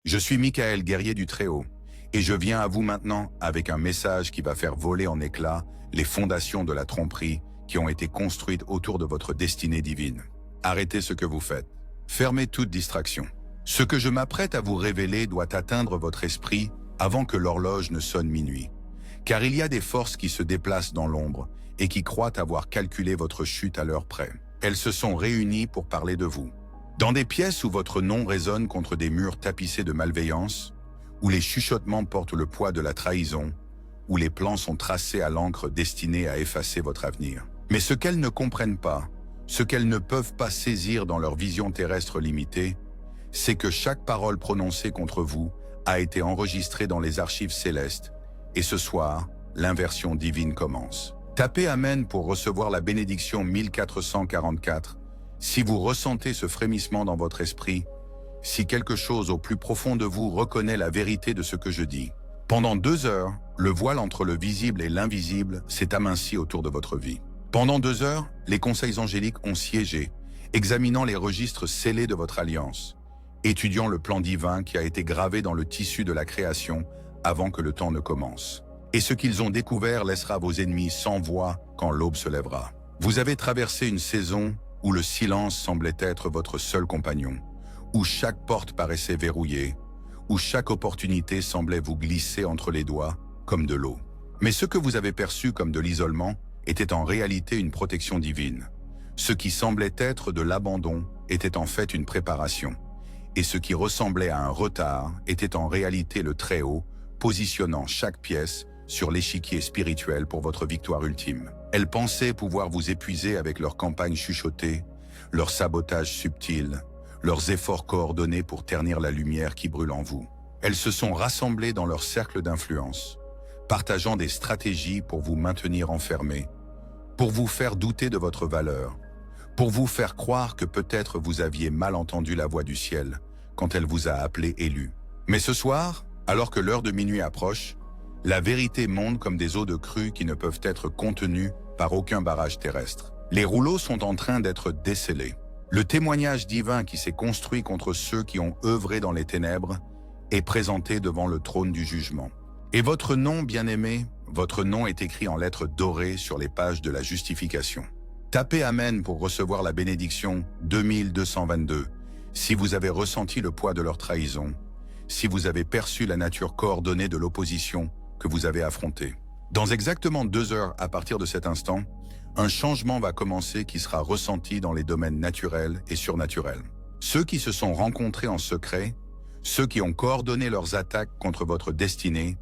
Je suis Michael, guerrier du Très-Haut, et je viens à vous maintenant avec un message qui va faire voler en éclats les fondations de la tromperie qui ont été construites autour de votre destinée divine. Arrêtez ce que vous faites. Fermez toute distraction. Ce que je m'apprête à vous révéler doit atteindre votre esprit avant que l'horloge ne sonne minuit. Car il y a des forces qui se déplacent dans l'ombre et qui croient avoir calculé votre chute à l'heure près. Elles se sont réunies pour parler de vous. Dans des pièces où votre nom résonne contre des murs tapissés de malveillance, où les chuchotements portent le poids de la trahison, où les plans sont tracés à l'encre destinés à effacer votre avenir. Mais ce qu'elles ne comprennent pas, ce qu'elles ne peuvent pas saisir dans leur vision terrestre limitée, c'est que chaque parole prononcée contre vous a été enregistrée dans les archives célestes, et ce soir, l'inversion divine commence. Tapez Amen pour recevoir la bénédiction 1444, si vous ressentez ce frémissement dans votre esprit, si quelque chose au plus profond de vous reconnaît la vérité de ce que je dis. Pendant 2 heures, le voile entre le visible et l'invisible s'est aminci autour de votre vie. Pendant 2 heures, les conseils angéliques ont siégé, examinant les registres scellés de votre alliance, étudiant le plan divin qui a été gravé dans le tissu de la création avant que le temps ne commence. Et ce qu'ils ont découvert laissera vos ennemis sans voix quand l'aube se lèvera. Vous avez traversé une saison où le silence semblait être votre seul compagnon, où chaque porte paraissait verrouillée, où chaque opportunité semblait vous glisser entre les doigts comme de l'eau. Mais ce que vous avez perçu comme de l'isolement était en réalité une protection divine. Ce qui semblait être de l'abandon était en fait une préparation. Et ce qui ressemblait à un retard était en réalité le Très-Haut, positionnant chaque pièce sur l'échiquier spirituel pour votre victoire ultime. Elles pensaient pouvoir vous épuiser avec leurs campagnes chuchotées, leurs sabotages subtils, leurs efforts coordonnés pour ternir la lumière qui brûle en vous. Elles se sont rassemblées dans leur cercle d'influence, partageant des stratégies pour vous maintenir enfermés, pour vous faire douter de votre valeur, pour vous faire croire que peut-être vous aviez mal entendu la voix du ciel quand elle vous a appelé élu. Mais ce soir, alors que l'heure de minuit approche, la vérité monte comme des eaux de crue qui ne peuvent être contenues par aucun barrage terrestre. Les rouleaux sont en train d'être décellés. Le témoignage divin qui s'est construit contre ceux qui ont œuvré dans les ténèbres est présenté devant le trône du jugement. Et votre nom, bien-aimé, votre nom est écrit en lettres dorées sur les pages de la justification. Tapez Amen pour recevoir la bénédiction 2222, si vous avez ressenti le poids de leur trahison, si vous avez perçu la nature coordonnée de l'opposition que vous avez affrontée. Dans exactement 2 heures à partir de cet instant, un changement va commencer qui sera ressenti dans les domaines naturels et surnaturels. Ceux qui se sont rencontrés en secret, ceux qui ont coordonné leurs attaques contre votre destinée,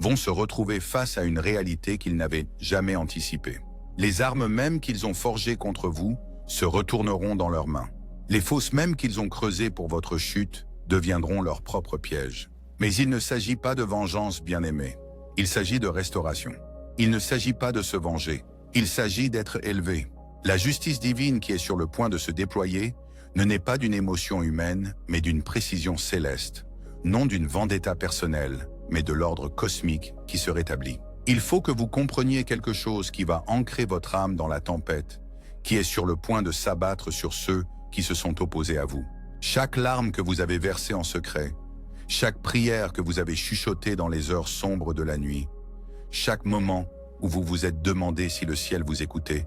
vont se retrouver face à une réalité qu'ils n'avaient jamais anticipée. Les armes mêmes qu'ils ont forgées contre vous se retourneront dans leurs mains. Les fosses mêmes qu'ils ont creusées pour votre chute deviendront leur propre piège. Mais il ne s'agit pas de vengeance, bien-aimée. Il s'agit de restauration. Il ne s'agit pas de se venger. Il s'agit d'être élevé. La justice divine qui est sur le point de se déployer ne naît pas d'une émotion humaine, mais d'une précision céleste, non d'une vendetta personnelle, mais de l'ordre cosmique qui se rétablit. Il faut que vous compreniez quelque chose qui va ancrer votre âme dans la tempête, qui est sur le point de s'abattre sur ceux qui se sont opposés à vous. Chaque larme que vous avez versée en secret, chaque prière que vous avez chuchotée dans les heures sombres de la nuit, chaque moment où vous vous êtes demandé si le ciel vous écoutait,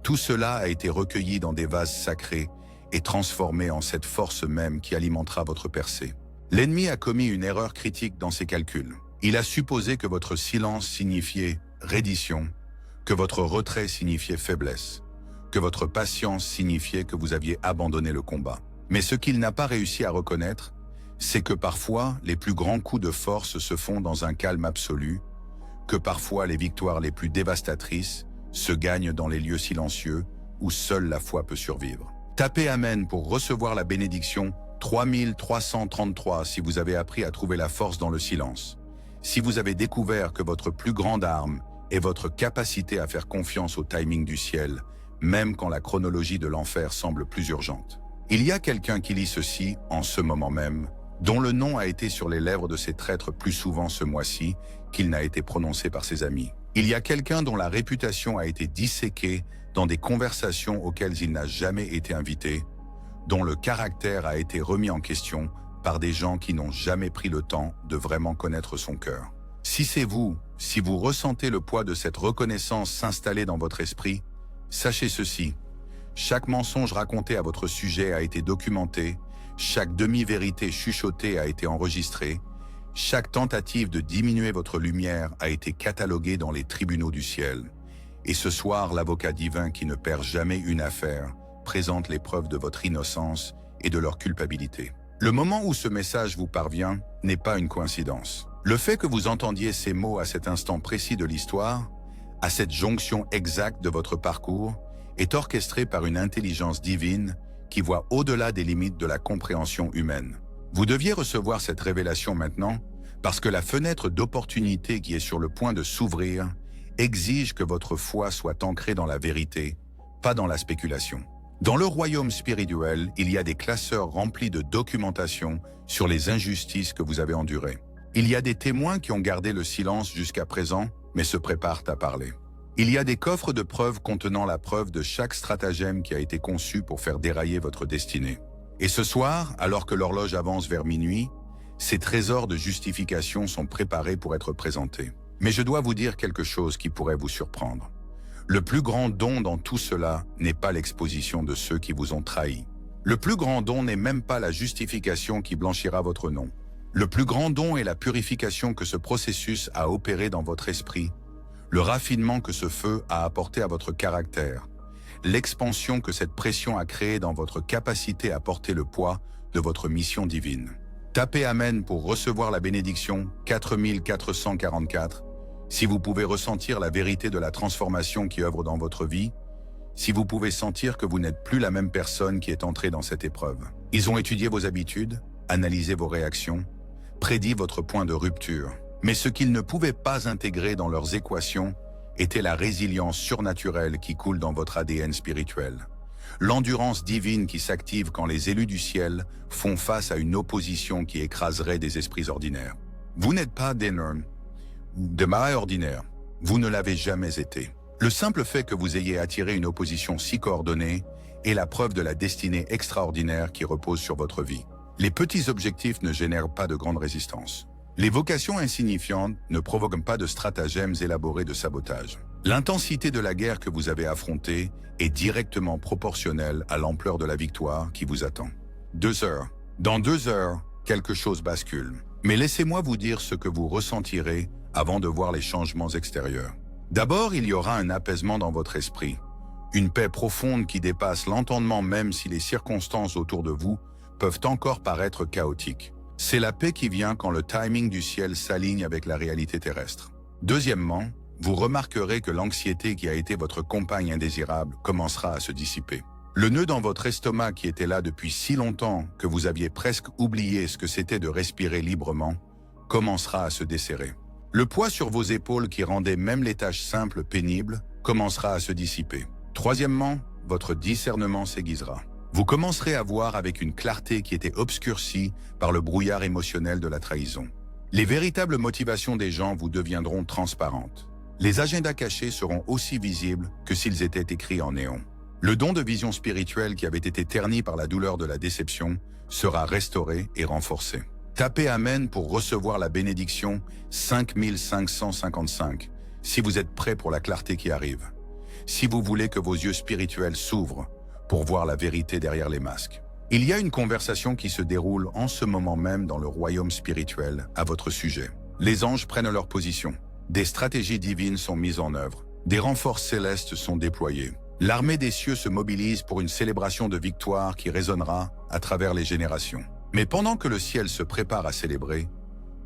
tout cela a été recueilli dans des vases sacrés et transformé en cette force même qui alimentera votre percée. L'ennemi a commis une erreur critique dans ses calculs. Il a supposé que votre silence signifiait reddition, que votre retrait signifiait faiblesse, que votre patience signifiait que vous aviez abandonné le combat. Mais ce qu'il n'a pas réussi à reconnaître, c'est que parfois les plus grands coups de force se font dans un calme absolu, que parfois les victoires les plus dévastatrices se gagnent dans les lieux silencieux où seule la foi peut survivre. Tapez Amen pour recevoir la bénédiction 3333 si vous avez appris à trouver la force dans le silence. Si vous avez découvert que votre plus grande arme est votre capacité à faire confiance au timing du ciel, même quand la chronologie de l'enfer semble plus urgente. Il y a quelqu'un qui lit ceci en ce moment même, dont le nom a été sur les lèvres de ses traîtres plus souvent ce mois-ci qu'il n'a été prononcé par ses amis. Il y a quelqu'un dont la réputation a été disséquée dans des conversations auxquelles il n'a jamais été invité, dont le caractère a été remis en question par des gens qui n'ont jamais pris le temps de vraiment connaître son cœur. Si c'est vous, si vous ressentez le poids de cette reconnaissance s'installer dans votre esprit, sachez ceci. Chaque mensonge raconté à votre sujet a été documenté, chaque demi-vérité chuchotée a été enregistrée, chaque tentative de diminuer votre lumière a été cataloguée dans les tribunaux du ciel. Et ce soir, l'avocat divin qui ne perd jamais une affaire présente les preuves de votre innocence et de leur culpabilité. Le moment où ce message vous parvient n'est pas une coïncidence. Le fait que vous entendiez ces mots à cet instant précis de l'histoire, à cette jonction exacte de votre parcours, est orchestré par une intelligence divine qui voit au-delà des limites de la compréhension humaine. Vous deviez recevoir cette révélation maintenant parce que la fenêtre d'opportunité qui est sur le point de s'ouvrir exige que votre foi soit ancrée dans la vérité, pas dans la spéculation. Dans le royaume spirituel, il y a des classeurs remplis de documentation sur les injustices que vous avez endurées. Il y a des témoins qui ont gardé le silence jusqu'à présent, mais se préparent à parler. Il y a des coffres de preuves contenant la preuve de chaque stratagème qui a été conçu pour faire dérailler votre destinée. Et ce soir, alors que l'horloge avance vers minuit, ces trésors de justification sont préparés pour être présentés. Mais je dois vous dire quelque chose qui pourrait vous surprendre. Le plus grand don dans tout cela n'est pas l'exposition de ceux qui vous ont trahi. Le plus grand don n'est même pas la justification qui blanchira votre nom. Le plus grand don est la purification que ce processus a opéré dans votre esprit, le raffinement que ce feu a apporté à votre caractère, l'expansion que cette pression a créée dans votre capacité à porter le poids de votre mission divine. Tapez Amen pour recevoir la bénédiction 4444. Si vous pouvez ressentir la vérité de la transformation qui œuvre dans votre vie, si vous pouvez sentir que vous n'êtes plus la même personne qui est entrée dans cette épreuve. Ils ont étudié vos habitudes, analysé vos réactions, prédit votre point de rupture. Mais ce qu'ils ne pouvaient pas intégrer dans leurs équations était la résilience surnaturelle qui coule dans votre ADN spirituel. L'endurance divine qui s'active quand les élus du ciel font face à une opposition qui écraserait des esprits ordinaires. Vous n'êtes pas d'énormes, de marais ordinaires. Vous ne l'avez jamais été. Le simple fait que vous ayez attiré une opposition si coordonnée est la preuve de la destinée extraordinaire qui repose sur votre vie. Les petits objectifs ne génèrent pas de grande résistance. Les vocations insignifiantes ne provoquent pas de stratagèmes élaborés de sabotage. L'intensité de la guerre que vous avez affrontée est directement proportionnelle à l'ampleur de la victoire qui vous attend. 2 heures. Dans 2 heures, quelque chose bascule. Mais laissez-moi vous dire ce que vous ressentirez avant de voir les changements extérieurs. D'abord, il y aura un apaisement dans votre esprit. Une paix profonde qui dépasse l'entendement même si les circonstances autour de vous peuvent encore paraître chaotiques. C'est la paix qui vient quand le timing du ciel s'aligne avec la réalité terrestre. Deuxièmement, vous remarquerez que l'anxiété qui a été votre compagne indésirable commencera à se dissiper. Le nœud dans votre estomac qui était là depuis si longtemps que vous aviez presque oublié ce que c'était de respirer librement, commencera à se desserrer. Le poids sur vos épaules qui rendait même les tâches simples pénibles commencera à se dissiper. Troisièmement, votre discernement s'aiguisera. Vous commencerez à voir avec une clarté qui était obscurcie par le brouillard émotionnel de la trahison. Les véritables motivations des gens vous deviendront transparentes. Les agendas cachés seront aussi visibles que s'ils étaient écrits en néon. Le don de vision spirituelle qui avait été terni par la douleur de la déception sera restauré et renforcé. Tapez Amen pour recevoir la bénédiction 5555, si vous êtes prêt pour la clarté qui arrive. Si vous voulez que vos yeux spirituels s'ouvrent pour voir la vérité derrière les masques. Il y a une conversation qui se déroule en ce moment même dans le royaume spirituel à votre sujet. Les anges prennent leur position. Des stratégies divines sont mises en œuvre. Des renforts célestes sont déployés. L'armée des cieux se mobilise pour une célébration de victoire qui résonnera à travers les générations. Mais pendant que le ciel se prépare à célébrer,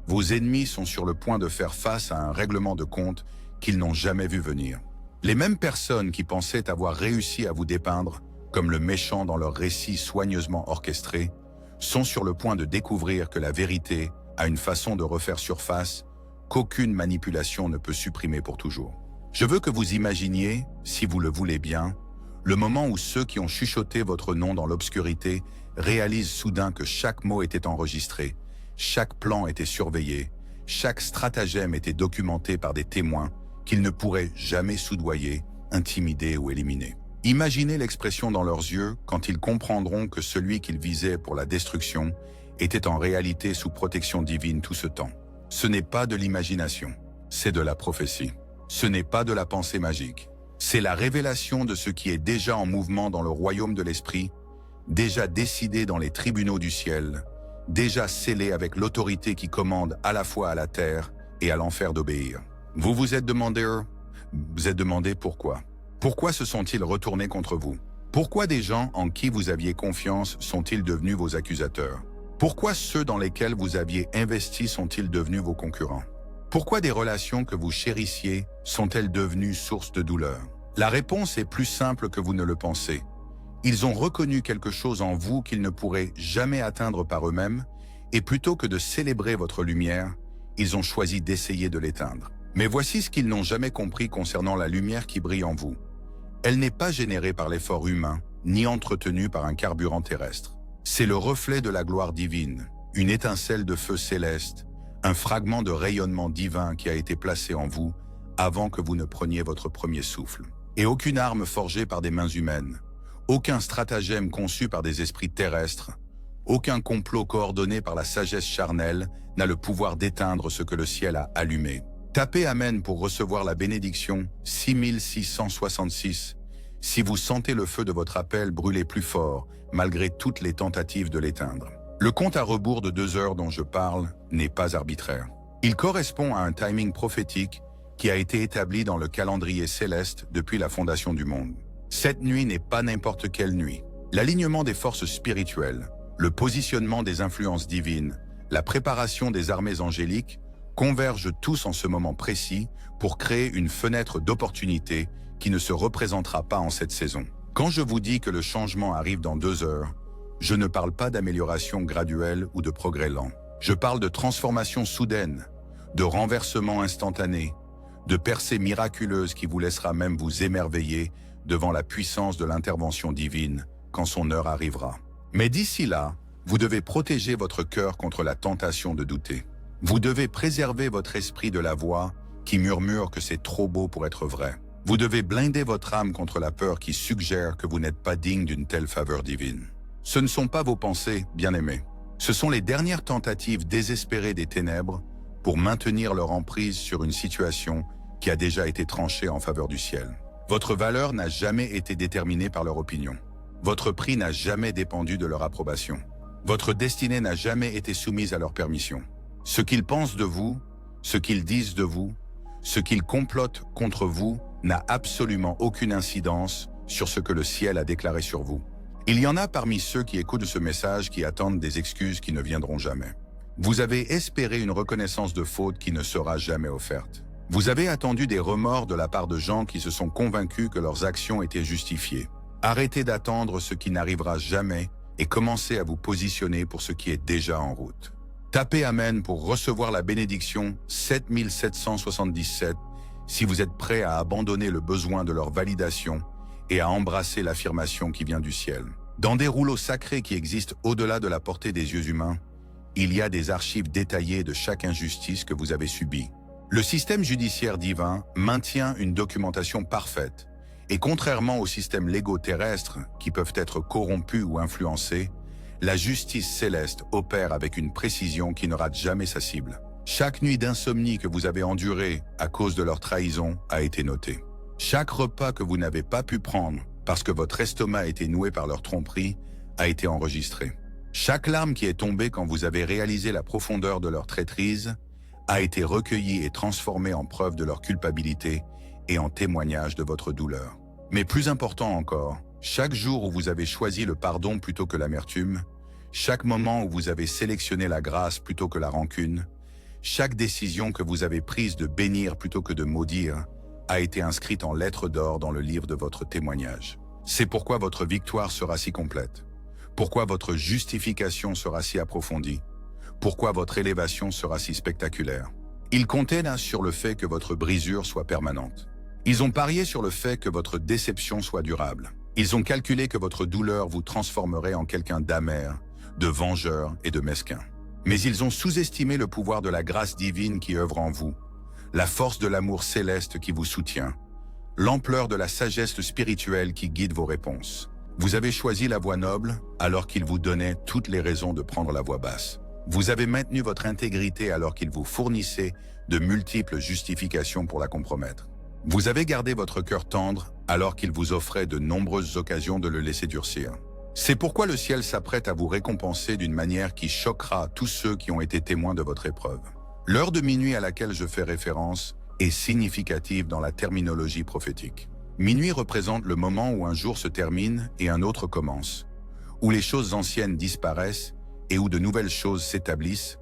vos ennemis sont sur le point de faire face à un règlement de compte qu'ils n'ont jamais vu venir. Les mêmes personnes qui pensaient avoir réussi à vous dépeindre comme le méchant dans leur récit soigneusement orchestré, sont sur le point de découvrir que la vérité a une façon de refaire surface qu'aucune manipulation ne peut supprimer pour toujours. Je veux que vous imaginiez, si vous le voulez bien, le moment où ceux qui ont chuchoté votre nom dans l'obscurité réalisent soudain que chaque mot était enregistré, chaque plan était surveillé, chaque stratagème était documenté par des témoins qu'ils ne pourraient jamais soudoyer, intimider ou éliminer. Imaginez l'expression dans leurs yeux quand ils comprendront que celui qu'ils visaient pour la destruction était en réalité sous protection divine tout ce temps. Ce n'est pas de l'imagination, c'est de la prophétie. Ce n'est pas de la pensée magique. C'est la révélation de ce qui est déjà en mouvement dans le royaume de l'esprit, déjà décidé dans les tribunaux du ciel, déjà scellé avec l'autorité qui commande à la fois à la terre et à l'enfer d'obéir. Vous vous êtes demandé pourquoi. Pourquoi se sont-ils retournés contre vous? Pourquoi des gens en qui vous aviez confiance sont-ils devenus vos accusateurs? Pourquoi ceux dans lesquels vous aviez investi sont-ils devenus vos concurrents? Pourquoi des relations que vous chérissiez sont-elles devenues source de douleur? La réponse est plus simple que vous ne le pensez. Ils ont reconnu quelque chose en vous qu'ils ne pourraient jamais atteindre par eux-mêmes, et plutôt que de célébrer votre lumière, ils ont choisi d'essayer de l'éteindre. Mais voici ce qu'ils n'ont jamais compris concernant la lumière qui brille en vous. Elle n'est pas générée par l'effort humain, ni entretenue par un carburant terrestre. C'est le reflet de la gloire divine, une étincelle de feu céleste, un fragment de rayonnement divin qui a été placé en vous avant que vous ne preniez votre premier souffle. Et aucune arme forgée par des mains humaines, aucun stratagème conçu par des esprits terrestres, aucun complot coordonné par la sagesse charnelle n'a le pouvoir d'éteindre ce que le ciel a allumé. Tapez Amen pour recevoir la bénédiction 6666. Si vous sentez le feu de votre appel brûler plus fort, malgré toutes les tentatives de l'éteindre. Le compte à rebours de 2 heures dont je parle n'est pas arbitraire. Il correspond à un timing prophétique qui a été établi dans le calendrier céleste depuis la fondation du monde. Cette nuit n'est pas n'importe quelle nuit. L'alignement des forces spirituelles, le positionnement des influences divines, la préparation des armées angéliques convergent tous en ce moment précis pour créer une fenêtre d'opportunité qui ne se représentera pas en cette saison. Quand je vous dis que le changement arrive dans 2 heures, je ne parle pas d'amélioration graduelle ou de progrès lent. Je parle de transformation soudaine, de renversement instantané, de percée miraculeuse qui vous laissera même vous émerveiller devant la puissance de l'intervention divine quand son heure arrivera. Mais d'ici là, vous devez protéger votre cœur contre la tentation de douter. Vous devez préserver votre esprit de la voix qui murmure que c'est trop beau pour être vrai. Vous devez blinder votre âme contre la peur qui suggère que vous n'êtes pas digne d'une telle faveur divine. Ce ne sont pas vos pensées, bien-aimés. Ce sont les dernières tentatives désespérées des ténèbres pour maintenir leur emprise sur une situation qui a déjà été tranchée en faveur du ciel. Votre valeur n'a jamais été déterminée par leur opinion. Votre prix n'a jamais dépendu de leur approbation. Votre destinée n'a jamais été soumise à leur permission. Ce qu'ils pensent de vous, ce qu'ils disent de vous, ce qu'ils complotent contre vous n'a absolument aucune incidence sur ce que le ciel a déclaré sur vous. Il y en a parmi ceux qui écoutent ce message qui attendent des excuses qui ne viendront jamais. Vous avez espéré une reconnaissance de faute qui ne sera jamais offerte. Vous avez attendu des remords de la part de gens qui se sont convaincus que leurs actions étaient justifiées. Arrêtez d'attendre ce qui n'arrivera jamais et commencez à vous positionner pour ce qui est déjà en route. Tapez Amen pour recevoir la bénédiction 7777 si vous êtes prêt à abandonner le besoin de leur validation et à embrasser l'affirmation qui vient du ciel. Dans des rouleaux sacrés qui existent au-delà de la portée des yeux humains, il y a des archives détaillées de chaque injustice que vous avez subie. Le système judiciaire divin maintient une documentation parfaite, et contrairement aux systèmes légaux terrestres qui peuvent être corrompus ou influencés, la justice céleste opère avec une précision qui ne rate jamais sa cible. Chaque nuit d'insomnie que vous avez endurée à cause de leur trahison a été notée. Chaque repas que vous n'avez pas pu prendre parce que votre estomac a été noué par leur tromperie a été enregistré. Chaque larme qui est tombée quand vous avez réalisé la profondeur de leur traîtrise a été recueillie et transformée en preuve de leur culpabilité et en témoignage de votre douleur. Mais plus important encore, chaque jour où vous avez choisi le pardon plutôt que l'amertume, chaque moment où vous avez sélectionné la grâce plutôt que la rancune, chaque décision que vous avez prise de bénir plutôt que de maudire a été inscrite en lettres d'or dans le livre de votre témoignage. C'est pourquoi votre victoire sera si complète, pourquoi votre justification sera si approfondie, pourquoi votre élévation sera si spectaculaire. Ils comptaient là sur le fait que votre brisure soit permanente. Ils ont parié sur le fait que votre déception soit durable. Ils ont calculé que votre douleur vous transformerait en quelqu'un d'amer, de vengeur et de mesquin. Mais ils ont sous-estimé le pouvoir de la grâce divine qui œuvre en vous, la force de l'amour céleste qui vous soutient, l'ampleur de la sagesse spirituelle qui guide vos réponses. Vous avez choisi la voie noble alors qu'il vous donnait toutes les raisons de prendre la voie basse. Vous avez maintenu votre intégrité alors qu'il vous fournissait de multiples justifications pour la compromettre. Vous avez gardé votre cœur tendre alors qu'il vous offrait de nombreuses occasions de le laisser durcir. C'est pourquoi le ciel s'apprête à vous récompenser d'une manière qui choquera tous ceux qui ont été témoins de votre épreuve. L'heure de minuit à laquelle je fais référence est significative dans la terminologie prophétique. Minuit représente le moment où un jour se termine et un autre commence, où les choses anciennes disparaissent et où de nouvelles choses s'établissent,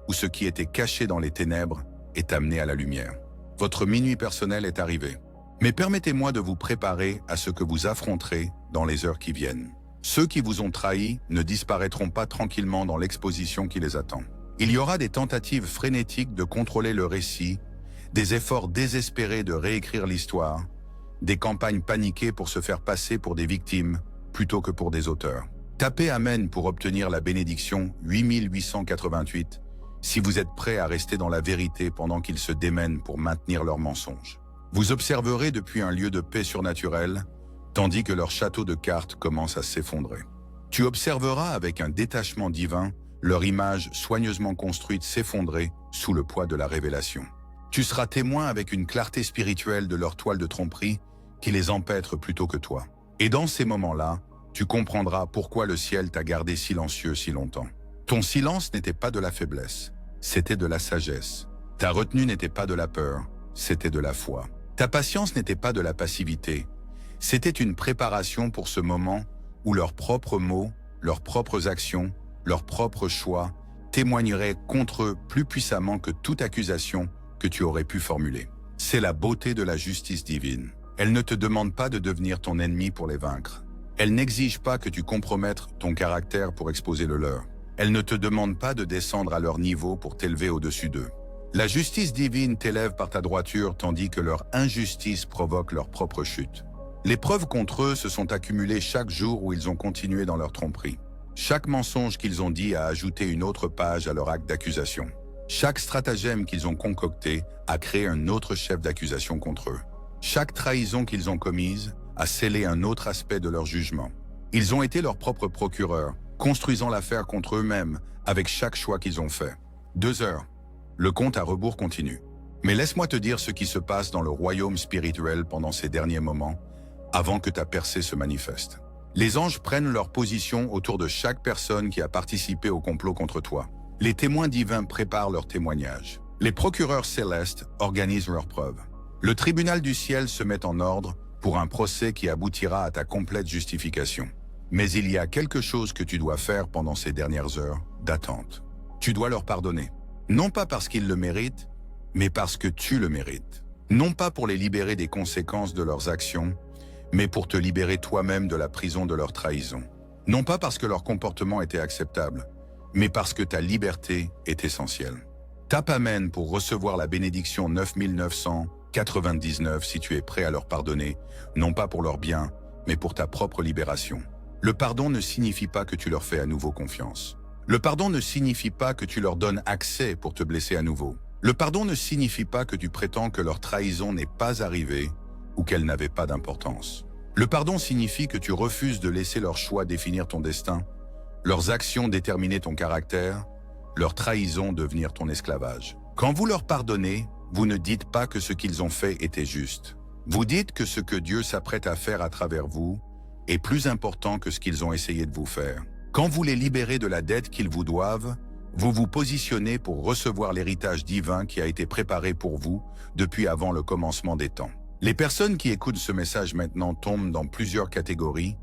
où ce qui était caché dans les ténèbres est amené à la lumière. Votre minuit personnel est arrivé. Mais permettez-moi de vous préparer à ce que vous affronterez dans les heures qui viennent. Ceux qui vous ont trahis ne disparaîtront pas tranquillement dans l'exposition qui les attend. Il y aura des tentatives frénétiques de contrôler le récit, des efforts désespérés de réécrire l'histoire, des campagnes paniquées pour se faire passer pour des victimes plutôt que pour des auteurs. Tapez Amen pour obtenir la bénédiction 8888 si vous êtes prêt à rester dans la vérité pendant qu'ils se démènent pour maintenir leurs mensonges. Vous observerez depuis un lieu de paix surnaturelle, tandis que leur château de cartes commence à s'effondrer. Tu observeras avec un détachement divin leur image soigneusement construite s'effondrer sous le poids de la révélation. Tu seras témoin avec une clarté spirituelle de leur toile de tromperie qui les empêtre plutôt que toi. Et dans ces moments-là, tu comprendras pourquoi le ciel t'a gardé silencieux si longtemps. Ton silence n'était pas de la faiblesse, c'était de la sagesse. Ta retenue n'était pas de la peur, c'était de la foi. Ta patience n'était pas de la passivité, c'était une préparation pour ce moment où leurs propres mots, leurs propres actions, leurs propres choix témoigneraient contre eux plus puissamment que toute accusation que tu aurais pu formuler. C'est la beauté de la justice divine. Elle ne te demande pas de devenir ton ennemi pour les vaincre. Elle n'exige pas que tu compromettes ton caractère pour exposer le leur. Elle ne te demande pas de descendre à leur niveau pour t'élever au-dessus d'eux. La justice divine t'élève par ta droiture tandis que leur injustice provoque leur propre chute. Les preuves contre eux se sont accumulées chaque jour où ils ont continué dans leur tromperie. Chaque mensonge qu'ils ont dit a ajouté une autre page à leur acte d'accusation. Chaque stratagème qu'ils ont concocté a créé un autre chef d'accusation contre eux. Chaque trahison qu'ils ont commise a scellé un autre aspect de leur jugement. Ils ont été leurs propres procureurs, construisant l'affaire contre eux-mêmes avec chaque choix qu'ils ont fait. 2 heures. Le compte à rebours continue. Mais laisse-moi te dire ce qui se passe dans le royaume spirituel pendant ces derniers moments, avant que ta percée se manifeste. Les anges prennent leur position autour de chaque personne qui a participé au complot contre toi. Les témoins divins préparent leur témoignage. Les procureurs célestes organisent leurs preuves. Le tribunal du ciel se met en ordre pour un procès qui aboutira à ta complète justification. Mais il y a quelque chose que tu dois faire pendant ces dernières heures d'attente. Tu dois leur pardonner. Non pas parce qu'ils le méritent, mais parce que tu le mérites. Non pas pour les libérer des conséquences de leurs actions, mais pour te libérer toi-même de la prison de leur trahison. Non pas parce que leur comportement était acceptable, mais parce que ta liberté est essentielle. Tape Amen pour recevoir la bénédiction 9999 si tu es prêt à leur pardonner, non pas pour leur bien, mais pour ta propre libération. Le pardon ne signifie pas que tu leur fais à nouveau confiance. Le pardon ne signifie pas que tu leur donnes accès pour te blesser à nouveau. Le pardon ne signifie pas que tu prétends que leur trahison n'est pas arrivée ou qu'elle n'avait pas d'importance. Le pardon signifie que tu refuses de laisser leur choix définir ton destin, leurs actions déterminer ton caractère, leur trahison devenir ton esclavage. Quand vous leur pardonnez, vous ne dites pas que ce qu'ils ont fait était juste. Vous dites que ce que Dieu s'apprête à faire à travers vous est plus important que ce qu'ils ont essayé de vous faire. Quand vous les libérez de la dette qu'ils vous doivent, vous vous positionnez pour recevoir l'héritage divin qui a été préparé pour vous depuis avant le commencement des temps. Les personnes qui écoutent ce message maintenant tombent dans plusieurs catégories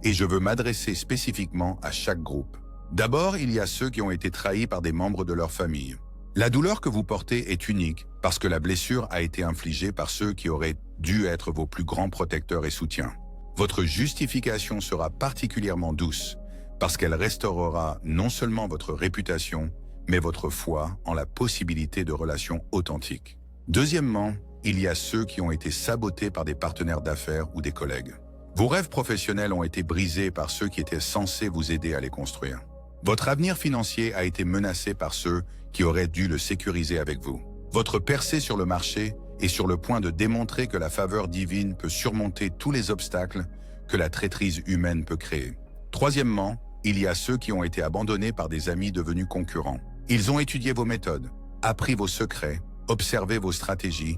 et je veux m'adresser spécifiquement à chaque groupe. D'abord, il y a ceux qui ont été trahis par des membres de leur famille. La douleur que vous portez est unique parce que la blessure a été infligée par ceux qui auraient dû être vos plus grands protecteurs et soutiens. Votre justification sera particulièrement douce parce qu'elle restaurera non seulement votre réputation, mais votre foi en la possibilité de relations authentiques. Deuxièmement, il y a ceux qui ont été sabotés par des partenaires d'affaires ou des collègues. Vos rêves professionnels ont été brisés par ceux qui étaient censés vous aider à les construire. Votre avenir financier a été menacé par ceux qui auraient dû le sécuriser avec vous. Votre percée sur le marché est sur le point de démontrer que la faveur divine peut surmonter tous les obstacles que la traîtrise humaine peut créer. Troisièmement, il y a ceux qui ont été abandonnés par des amis devenus concurrents. Ils ont étudié vos méthodes, appris vos secrets, observé vos stratégies,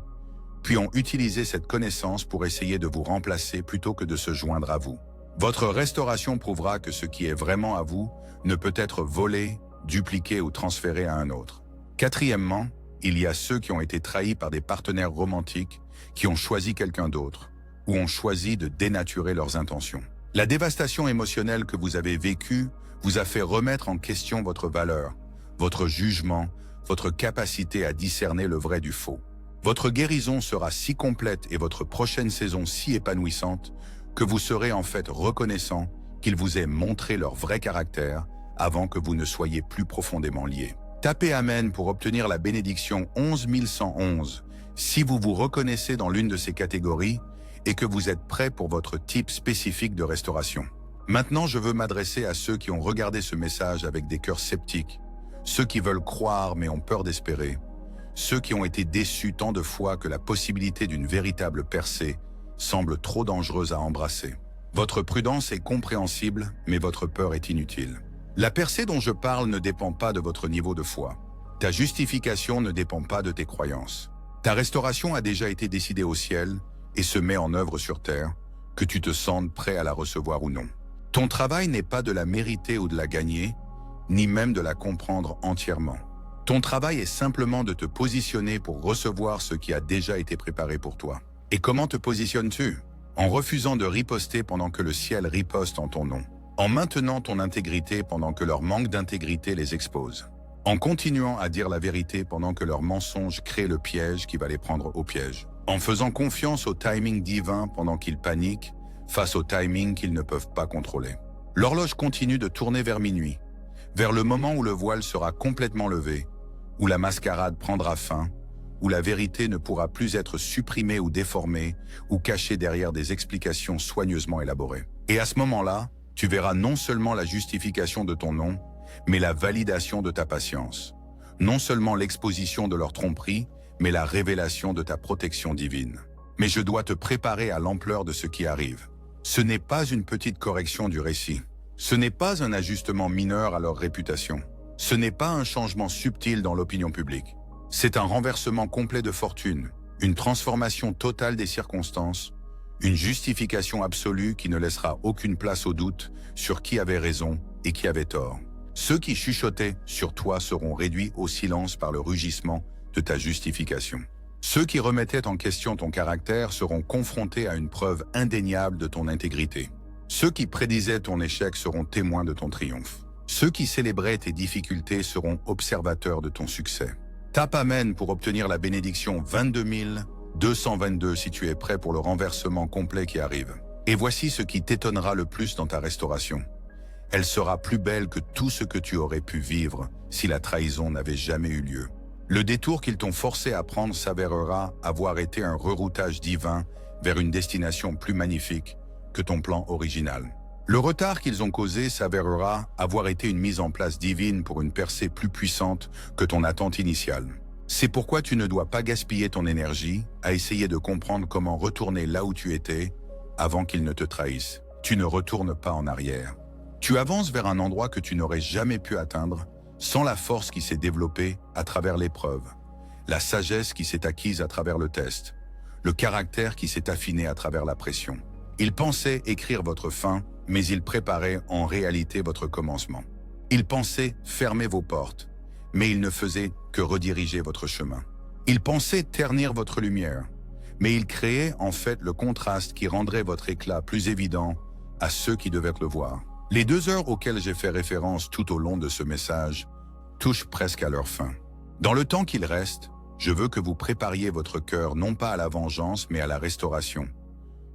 puis ont utilisé cette connaissance pour essayer de vous remplacer plutôt que de se joindre à vous. Votre restauration prouvera que ce qui est vraiment à vous ne peut être volé, dupliqué ou transféré à un autre. Quatrièmement, il y a ceux qui ont été trahis par des partenaires romantiques qui ont choisi quelqu'un d'autre ou ont choisi de dénaturer leurs intentions. La dévastation émotionnelle que vous avez vécue vous a fait remettre en question votre valeur, votre jugement, votre capacité à discerner le vrai du faux. Votre guérison sera si complète et votre prochaine saison si épanouissante que vous serez en fait reconnaissant qu'ils vous aient montré leur vrai caractère avant que vous ne soyez plus profondément liés. Tapez Amen pour obtenir la bénédiction 11111 si vous vous reconnaissez dans l'une de ces catégories et que vous êtes prêt pour votre type spécifique de restauration. Maintenant, je veux m'adresser à ceux qui ont regardé ce message avec des cœurs sceptiques, ceux qui veulent croire mais ont peur d'espérer, ceux qui ont été déçus tant de fois que la possibilité d'une véritable percée semble trop dangereuse à embrasser. Votre prudence est compréhensible, mais votre peur est inutile. La percée dont je parle ne dépend pas de votre niveau de foi. Ta justification ne dépend pas de tes croyances. Ta restauration a déjà été décidée au ciel et se met en œuvre sur terre, que tu te sentes prêt à la recevoir ou non. Ton travail n'est pas de la mériter ou de la gagner, ni même de la comprendre entièrement. Ton travail est simplement de te positionner pour recevoir ce qui a déjà été préparé pour toi. Et comment te positionnes-tu? En refusant de riposter pendant que le ciel riposte en ton nom. En maintenant ton intégrité pendant que leur manque d'intégrité les expose. En continuant à dire la vérité pendant que leur mensonge crée le piège qui va les prendre au piège. En faisant confiance au timing divin pendant qu'ils paniquent face au timing qu'ils ne peuvent pas contrôler. L'horloge continue de tourner vers minuit, vers le moment où le voile sera complètement levé, où la mascarade prendra fin, où la vérité ne pourra plus être supprimée ou déformée ou cachée derrière des explications soigneusement élaborées. Et à ce moment-là, tu verras non seulement la justification de ton nom, mais la validation de ta patience. Non seulement l'exposition de leur tromperie, mais la révélation de ta protection divine. Mais je dois te préparer à l'ampleur de ce qui arrive. Ce n'est pas une petite correction du récit. Ce n'est pas un ajustement mineur à leur réputation. Ce n'est pas un changement subtil dans l'opinion publique. C'est un renversement complet de fortune, une transformation totale des circonstances, une justification absolue qui ne laissera aucune place au doute sur qui avait raison et qui avait tort. Ceux qui chuchotaient sur toi seront réduits au silence par le rugissement de ta justification. Ceux qui remettaient en question ton caractère seront confrontés à une preuve indéniable de ton intégrité. Ceux qui prédisaient ton échec seront témoins de ton triomphe. Ceux qui célébraient tes difficultés seront observateurs de ton succès. Tape Amen pour obtenir la bénédiction 22 222 si tu es prêt pour le renversement complet qui arrive. Et voici ce qui t'étonnera le plus dans ta restauration. Elle sera plus belle que tout ce que tu aurais pu vivre si la trahison n'avait jamais eu lieu. Le détour qu'ils t'ont forcé à prendre s'avérera avoir été un reroutage divin vers une destination plus magnifique que ton plan original. Le retard qu'ils ont causé s'avérera avoir été une mise en place divine pour une percée plus puissante que ton attente initiale. C'est pourquoi tu ne dois pas gaspiller ton énergie à essayer de comprendre comment retourner là où tu étais avant qu'ils ne te trahissent. Tu ne retournes pas en arrière. Tu avances vers un endroit que tu n'aurais jamais pu atteindre sans la force qui s'est développée à travers l'épreuve, la sagesse qui s'est acquise à travers le test, le caractère qui s'est affiné à travers la pression. Ils pensaient écrire votre fin, mais ils préparaient en réalité votre commencement. Ils pensaient fermer vos portes, mais ils ne faisaient que rediriger votre chemin. Ils pensaient ternir votre lumière, mais ils créaient en fait le contraste qui rendrait votre éclat plus évident à ceux qui devaient le voir. Les 2 heures auxquelles j'ai fait référence tout au long de ce message touchent presque à leur fin. Dans le temps qu'il reste, je veux que vous prépariez votre cœur non pas à la vengeance mais à la restauration,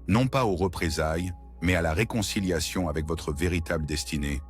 non pas aux représailles mais à la réconciliation avec votre véritable destinée,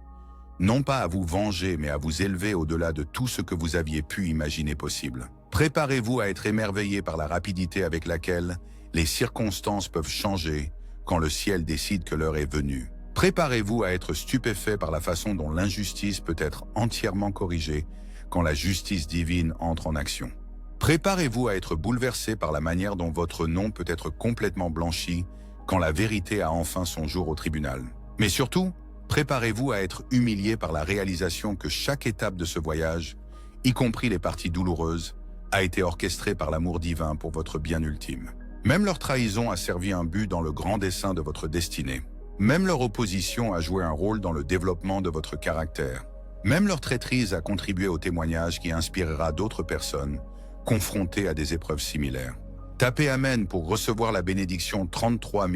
non pas à vous venger mais à vous élever au-delà de tout ce que vous aviez pu imaginer possible. Préparez-vous à être émerveillé par la rapidité avec laquelle les circonstances peuvent changer quand le ciel décide que l'heure est venue. Préparez-vous à être stupéfait par la façon dont l'injustice peut être entièrement corrigée quand la justice divine entre en action. Préparez-vous à être bouleversé par la manière dont votre nom peut être complètement blanchi quand la vérité a enfin son jour au tribunal. Mais surtout, préparez-vous à être humilié par la réalisation que chaque étape de ce voyage, y compris les parties douloureuses, a été orchestrée par l'amour divin pour votre bien ultime. Même leur trahison a servi un but dans le grand dessein de votre destinée. Même leur opposition a joué un rôle dans le développement de votre caractère. Même leur traîtrise a contribué au témoignage qui inspirera d'autres personnes confrontées à des épreuves similaires. Tapez Amen pour recevoir la bénédiction 33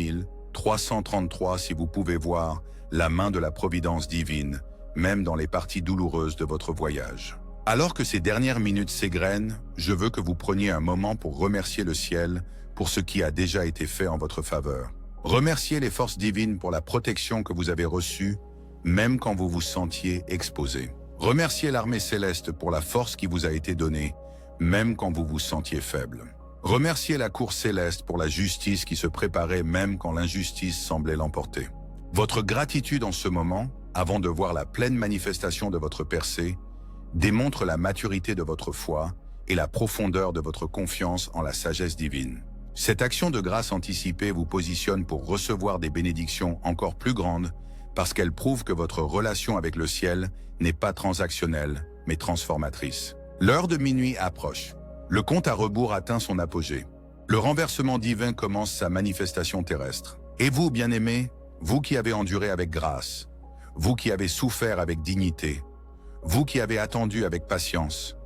333 si vous pouvez voir la main de la providence divine, même dans les parties douloureuses de votre voyage. Alors que ces dernières minutes s'égrènent, je veux que vous preniez un moment pour remercier le ciel pour ce qui a déjà été fait en votre faveur. Remerciez les forces divines pour la protection que vous avez reçue, même quand vous vous sentiez exposé. Remerciez l'armée céleste pour la force qui vous a été donnée, même quand vous vous sentiez faible. Remerciez la cour céleste pour la justice qui se préparait même quand l'injustice semblait l'emporter. Votre gratitude en ce moment, avant de voir la pleine manifestation de votre percée, démontre la maturité de votre foi et la profondeur de votre confiance en la sagesse divine. Cette action de grâce anticipée vous positionne pour recevoir des bénédictions encore plus grandes parce qu'elle prouve que votre relation avec le ciel n'est pas transactionnelle, mais transformatrice. L'heure de minuit approche. Le compte à rebours atteint son apogée. Le renversement divin commence sa manifestation terrestre. Et vous, bien-aimés, vous qui avez enduré avec grâce, vous qui avez souffert avec dignité, vous qui avez attendu avec patience,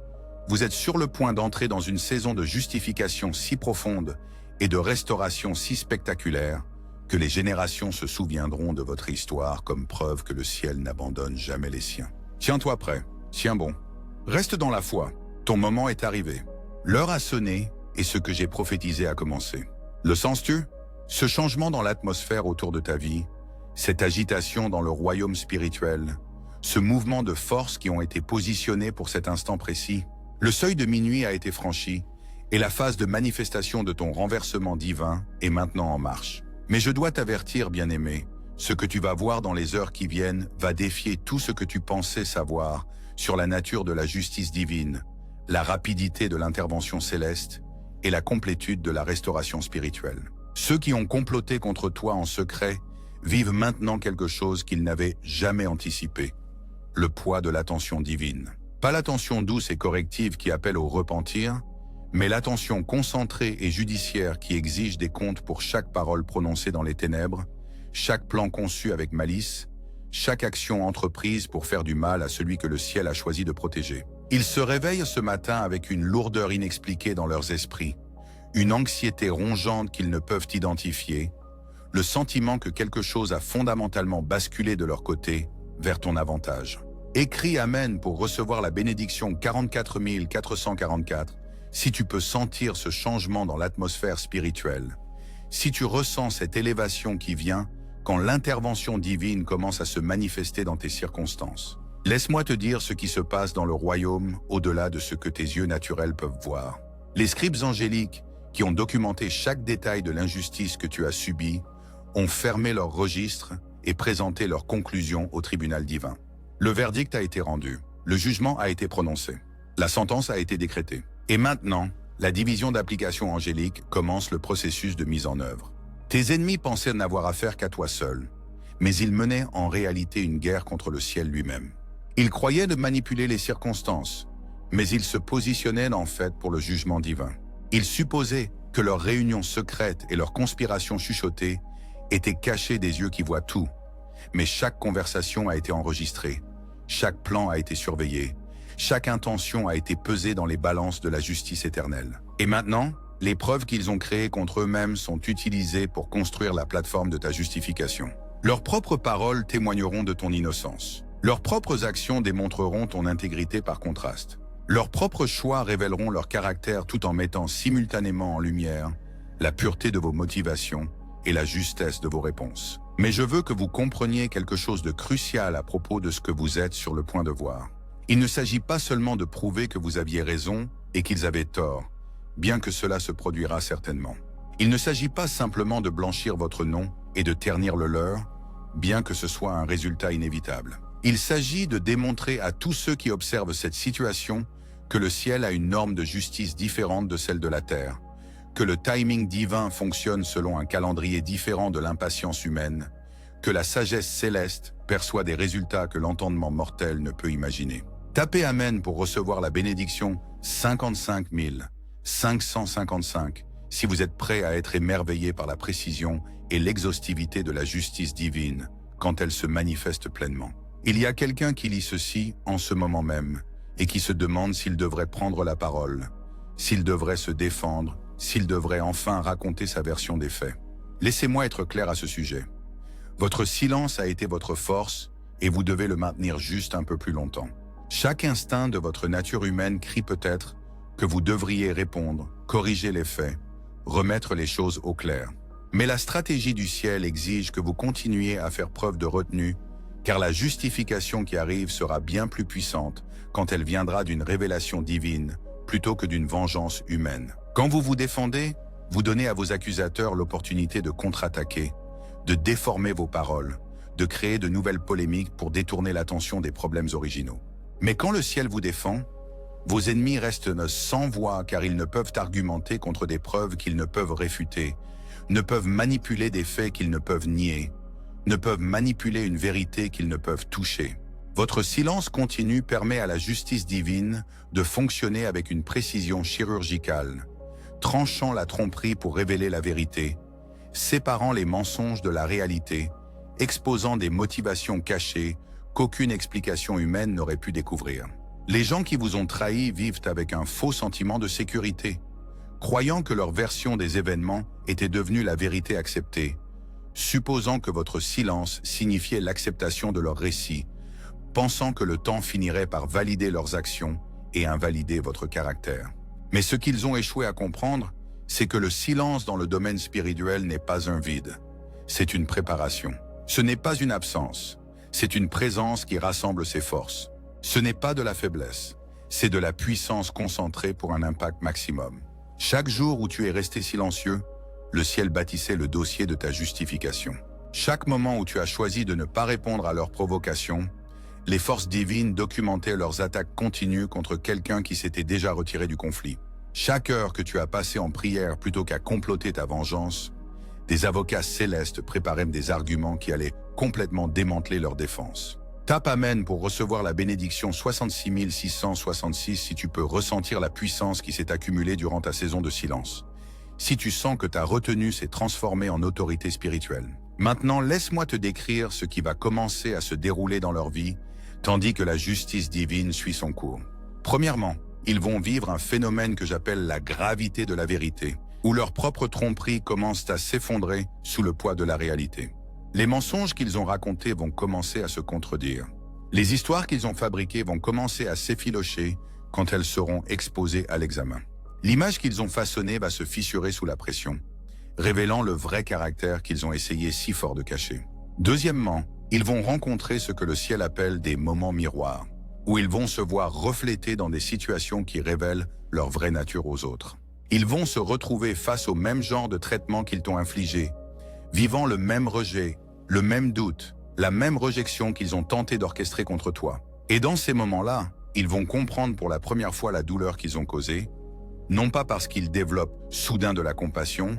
vous êtes sur le point d'entrer dans une saison de justification si profonde et de restauration si spectaculaire que les générations se souviendront de votre histoire comme preuve que le ciel n'abandonne jamais les siens. Tiens-toi prêt, tiens bon. Reste dans la foi, ton moment est arrivé. L'heure a sonné et ce que j'ai prophétisé a commencé. Le sens-tu? Ce changement dans l'atmosphère autour de ta vie, cette agitation dans le royaume spirituel, ce mouvement de force qui ont été positionnés pour cet instant précis, le seuil de minuit a été franchi et la phase de manifestation de ton renversement divin est maintenant en marche. Mais je dois t'avertir, bien-aimé, ce que tu vas voir dans les heures qui viennent va défier tout ce que tu pensais savoir sur la nature de la justice divine, la rapidité de l'intervention céleste et la complétude de la restauration spirituelle. Ceux qui ont comploté contre toi en secret vivent maintenant quelque chose qu'ils n'avaient jamais anticipé, le poids de l'attention divine. Pas l'attention douce et corrective qui appelle au repentir, mais l'attention concentrée et judiciaire qui exige des comptes pour chaque parole prononcée dans les ténèbres, chaque plan conçu avec malice, chaque action entreprise pour faire du mal à celui que le ciel a choisi de protéger. Ils se réveillent ce matin avec une lourdeur inexpliquée dans leurs esprits, une anxiété rongeante qu'ils ne peuvent identifier, le sentiment que quelque chose a fondamentalement basculé de leur côté vers ton avantage. Écris Amen pour recevoir la bénédiction 44 444 si tu peux sentir ce changement dans l'atmosphère spirituelle, si tu ressens cette élévation qui vient quand l'intervention divine commence à se manifester dans tes circonstances. Laisse-moi te dire ce qui se passe dans le royaume au-delà de ce que tes yeux naturels peuvent voir. Les scribes angéliques, qui ont documenté chaque détail de l'injustice que tu as subie, ont fermé leurs registres et présenté leurs conclusions au tribunal divin. Le verdict a été rendu, le jugement a été prononcé, la sentence a été décrétée. Et maintenant, la division d'application angélique commence le processus de mise en œuvre. Tes ennemis pensaient n'avoir affaire qu'à toi seul, mais ils menaient en réalité une guerre contre le ciel lui-même. Ils croyaient de manipuler les circonstances, mais ils se positionnaient en fait pour le jugement divin. Ils supposaient que leur réunion secrète et leur conspiration chuchotée étaient cachées des yeux qui voient tout, mais chaque conversation a été enregistrée, chaque plan a été surveillé, chaque intention a été pesée dans les balances de la justice éternelle. Et maintenant, les preuves qu'ils ont créées contre eux-mêmes sont utilisées pour construire la plateforme de ta justification. Leurs propres paroles témoigneront de ton innocence. Leurs propres actions démontreront ton intégrité par contraste. Leurs propres choix révéleront leur caractère tout en mettant simultanément en lumière la pureté de vos motivations et la justesse de vos réponses. Mais je veux que vous compreniez quelque chose de crucial à propos de ce que vous êtes sur le point de voir. Il ne s'agit pas seulement de prouver que vous aviez raison et qu'ils avaient tort, bien que cela se produira certainement. Il ne s'agit pas simplement de blanchir votre nom et de ternir le leur, bien que ce soit un résultat inévitable. Il s'agit de démontrer à tous ceux qui observent cette situation que le ciel a une norme de justice différente de celle de la terre, que le timing divin fonctionne selon un calendrier différent de l'impatience humaine, que la sagesse céleste perçoit des résultats que l'entendement mortel ne peut imaginer. Tapez Amen pour recevoir la bénédiction 55 555 si vous êtes prêt à être émerveillé par la précision et l'exhaustivité de la justice divine quand elle se manifeste pleinement. Il y a quelqu'un qui lit ceci en ce moment même et qui se demande s'il devrait prendre la parole, s'il devrait se défendre, s'il devrait enfin raconter sa version des faits. Laissez-moi être clair à ce sujet. Votre silence a été votre force et vous devez le maintenir juste un peu plus longtemps. Chaque instinct de votre nature humaine crie peut-être que vous devriez répondre, corriger les faits, remettre les choses au clair. Mais la stratégie du ciel exige que vous continuiez à faire preuve de retenue, car la justification qui arrive sera bien plus puissante quand elle viendra d'une révélation divine plutôt que d'une vengeance humaine. Quand vous vous défendez, vous donnez à vos accusateurs l'opportunité de contre-attaquer, de déformer vos paroles, de créer de nouvelles polémiques pour détourner l'attention des problèmes originaux. Mais quand le ciel vous défend, vos ennemis restent sans voix car ils ne peuvent argumenter contre des preuves qu'ils ne peuvent réfuter, ne peuvent manipuler des faits qu'ils ne peuvent nier, ne peuvent manipuler une vérité qu'ils ne peuvent toucher. Votre silence continu permet à la justice divine de fonctionner avec une précision chirurgicale, tranchant la tromperie pour révéler la vérité, séparant les mensonges de la réalité, exposant des motivations cachées qu'aucune explication humaine n'aurait pu découvrir. Les gens qui vous ont trahi vivent avec un faux sentiment de sécurité, croyant que leur version des événements était devenue la vérité acceptée, supposant que votre silence signifiait l'acceptation de leur récit, pensant que le temps finirait par valider leurs actions et invalider votre caractère. Mais ce qu'ils ont échoué à comprendre, c'est que le silence dans le domaine spirituel n'est pas un vide, c'est une préparation. Ce n'est pas une absence, c'est une présence qui rassemble ses forces. Ce n'est pas de la faiblesse, c'est de la puissance concentrée pour un impact maximum. Chaque jour où tu es resté silencieux, le ciel bâtissait le dossier de ta justification. Chaque moment où tu as choisi de ne pas répondre à leurs provocations, les forces divines documentaient leurs attaques continues contre quelqu'un qui s'était déjà retiré du conflit. Chaque heure que tu as passée en prière plutôt qu'à comploter ta vengeance, des avocats célestes préparaient des arguments qui allaient complètement démanteler leur défense. Tape Amen pour recevoir la bénédiction 66 666 si tu peux ressentir la puissance qui s'est accumulée durant ta saison de silence. Si tu sens que ta retenue s'est transformée en autorité spirituelle. Maintenant, laisse-moi te décrire ce qui va commencer à se dérouler dans leur vie, tandis que la justice divine suit son cours. Premièrement, ils vont vivre un phénomène que j'appelle la gravité de la vérité, où leurs propres tromperies commencent à s'effondrer sous le poids de la réalité. Les mensonges qu'ils ont racontés vont commencer à se contredire. Les histoires qu'ils ont fabriquées vont commencer à s'effilocher quand elles seront exposées à l'examen. L'image qu'ils ont façonnée va se fissurer sous la pression, révélant le vrai caractère qu'ils ont essayé si fort de cacher. Deuxièmement, ils vont rencontrer ce que le ciel appelle des moments miroirs, où ils vont se voir reflétés dans des situations qui révèlent leur vraie nature aux autres. Ils vont se retrouver face au même genre de traitement qu'ils t'ont infligé, vivant le même rejet, le même doute, la même rejection qu'ils ont tenté d'orchestrer contre toi. Et dans ces moments-là, ils vont comprendre pour la première fois la douleur qu'ils ont causée, non pas parce qu'ils développent soudain de la compassion,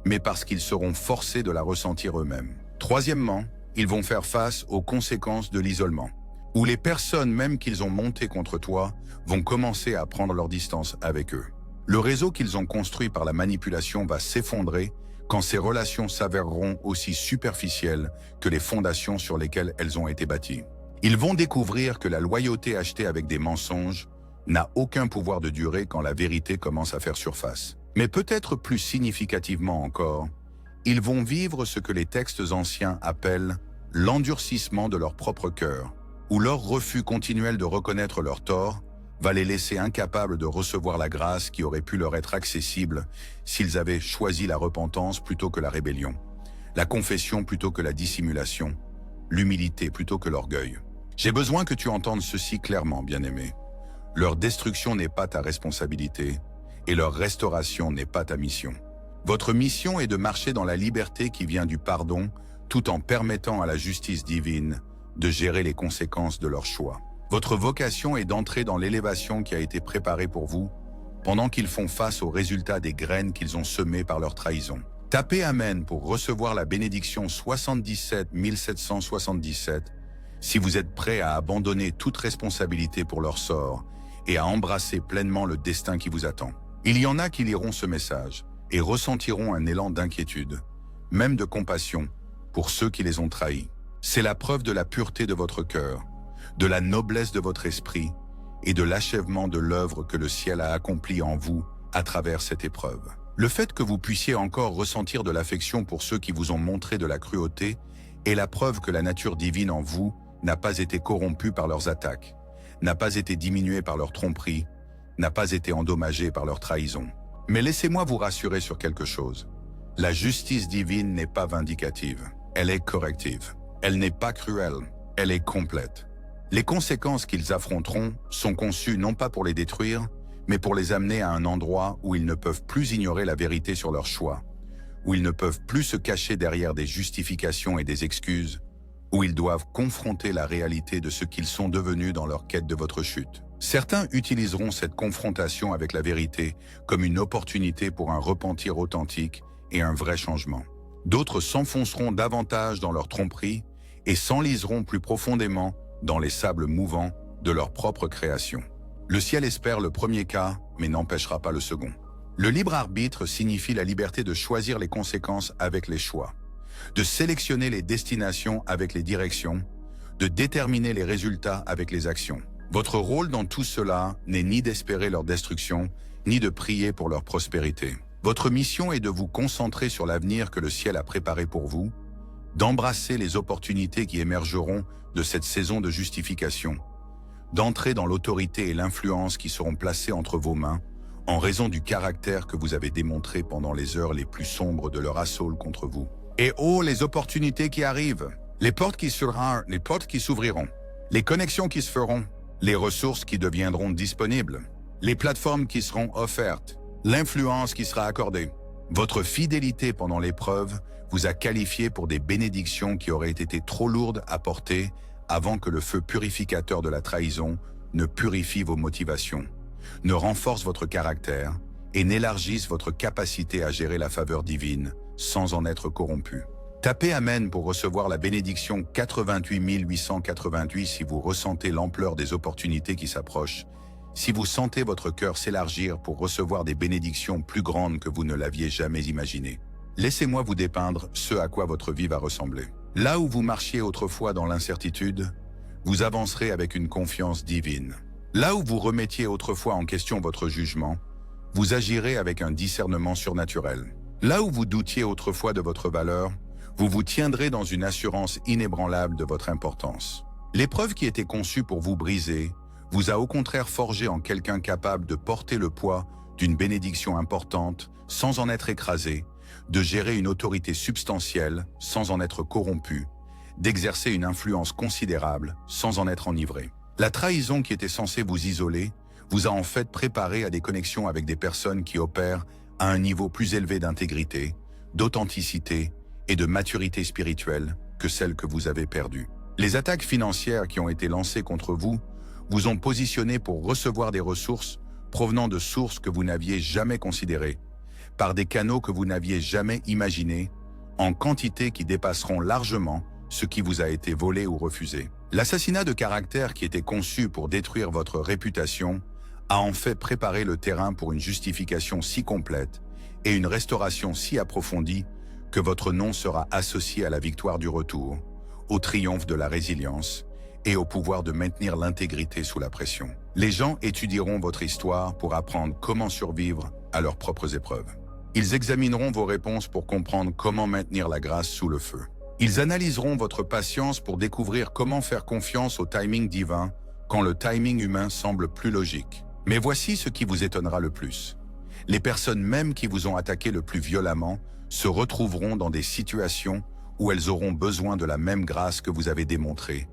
mais parce qu'ils seront forcés de la ressentir eux-mêmes. Troisièmement, ils vont faire face aux conséquences de l'isolement, où les personnes même qu'ils ont montées contre toi vont commencer à prendre leur distance avec eux. Le réseau qu'ils ont construit par la manipulation va s'effondrer quand ces relations s'avéreront aussi superficielles que les fondations sur lesquelles elles ont été bâties. Ils vont découvrir que la loyauté achetée avec des mensonges n'a aucun pouvoir de durer quand la vérité commence à faire surface. Mais peut-être plus significativement encore, ils vont vivre ce que les textes anciens appellent l'endurcissement de leur propre cœur, où leur refus continuel de reconnaître leurs torts va les laisser incapables de recevoir la grâce qui aurait pu leur être accessible s'ils avaient choisi la repentance plutôt que la rébellion, la confession plutôt que la dissimulation, l'humilité plutôt que l'orgueil. J'ai besoin que tu entendes ceci clairement, bien-aimé. Leur destruction n'est pas ta responsabilité et leur restauration n'est pas ta mission. Votre mission est de marcher dans la liberté qui vient du pardon tout en permettant à la justice divine de gérer les conséquences de leur choix. Votre vocation est d'entrer dans l'élévation qui a été préparée pour vous, pendant qu'ils font face aux résultats des graines qu'ils ont semées par leur trahison. Tapez Amen pour recevoir la bénédiction 77 777 si vous êtes prêt à abandonner toute responsabilité pour leur sort et à embrasser pleinement le destin qui vous attend. Il y en a qui liront ce message et ressentiront un élan d'inquiétude, même de compassion, pour ceux qui les ont trahis. C'est la preuve de la pureté de votre cœur, de la noblesse de votre esprit et de l'achèvement de l'œuvre que le ciel a accomplie en vous à travers cette épreuve. Le fait que vous puissiez encore ressentir de l'affection pour ceux qui vous ont montré de la cruauté est la preuve que la nature divine en vous n'a pas été corrompue par leurs attaques, n'a pas été diminuée par leur tromperie, n'a pas été endommagée par leur trahison. Mais laissez-moi vous rassurer sur quelque chose. La justice divine n'est pas vindicative, elle est corrective. Elle n'est pas cruelle, elle est complète. Les conséquences qu'ils affronteront sont conçues non pas pour les détruire, mais pour les amener à un endroit où ils ne peuvent plus ignorer la vérité sur leur choix, où ils ne peuvent plus se cacher derrière des justifications et des excuses, où ils doivent confronter la réalité de ce qu'ils sont devenus dans leur quête de votre chute. Certains utiliseront cette confrontation avec la vérité comme une opportunité pour un repentir authentique et un vrai changement. D'autres s'enfonceront davantage dans leur tromperie et s'enliseront plus profondément dans les sables mouvants de leur propre création. Le ciel espère le premier cas, mais n'empêchera pas le second. Le libre arbitre signifie la liberté de choisir les conséquences avec les choix, de sélectionner les destinations avec les directions, de déterminer les résultats avec les actions. Votre rôle dans tout cela n'est ni d'espérer leur destruction, ni de prier pour leur prospérité. Votre mission est de vous concentrer sur l'avenir que le ciel a préparé pour vous, d'embrasser les opportunités qui émergeront de cette saison de justification, d'entrer dans l'autorité et l'influence qui seront placées entre vos mains en raison du caractère que vous avez démontré pendant les heures les plus sombres de leur assaut contre vous. Et oh, les opportunités qui arrivent, les portes qui s'ouvriront, les connexions qui se feront, les ressources qui deviendront disponibles, les plateformes qui seront offertes, l'influence qui sera accordée. Votre fidélité pendant l'épreuve vous a qualifié pour des bénédictions qui auraient été trop lourdes à porter avant que le feu purificateur de la trahison ne purifie vos motivations, ne renforce votre caractère et n'élargisse votre capacité à gérer la faveur divine sans en être corrompu. Tapez Amen pour recevoir la bénédiction 88 888 si vous ressentez l'ampleur des opportunités qui s'approchent, si vous sentez votre cœur s'élargir pour recevoir des bénédictions plus grandes que vous ne l'aviez jamais imaginées. Laissez-moi vous dépeindre ce à quoi votre vie va ressembler. Là où vous marchiez autrefois dans l'incertitude, vous avancerez avec une confiance divine. Là où vous remettiez autrefois en question votre jugement, vous agirez avec un discernement surnaturel. Là où vous doutiez autrefois de votre valeur, vous vous tiendrez dans une assurance inébranlable de votre importance. L'épreuve qui était conçue pour vous briser vous a au contraire forgé en quelqu'un capable de porter le poids d'une bénédiction importante sans en être écrasé, de gérer une autorité substantielle sans en être corrompu, d'exercer une influence considérable sans en être enivré. La trahison qui était censée vous isoler vous a en fait préparé à des connexions avec des personnes qui opèrent à un niveau plus élevé d'intégrité, d'authenticité et de maturité spirituelle que celle que vous avez perdue. Les attaques financières qui ont été lancées contre vous vous ont positionné pour recevoir des ressources provenant de sources que vous n'aviez jamais considérées, par des canaux que vous n'aviez jamais imaginés, en quantité qui dépasseront largement ce qui vous a été volé ou refusé. L'assassinat de caractère qui était conçu pour détruire votre réputation a en fait préparé le terrain pour une justification si complète et une restauration si approfondie que votre nom sera associé à la victoire du retour, au triomphe de la résilience et au pouvoir de maintenir l'intégrité sous la pression. Les gens étudieront votre histoire pour apprendre comment survivre à leurs propres épreuves. Ils examineront vos réponses pour comprendre comment maintenir la grâce sous le feu. Ils analyseront votre patience pour découvrir comment faire confiance au timing divin quand le timing humain semble plus logique. Mais voici ce qui vous étonnera le plus. Les personnes même qui vous ont attaqué le plus violemment se retrouveront dans des situations où elles auront besoin de la même grâce que vous avez démontrée,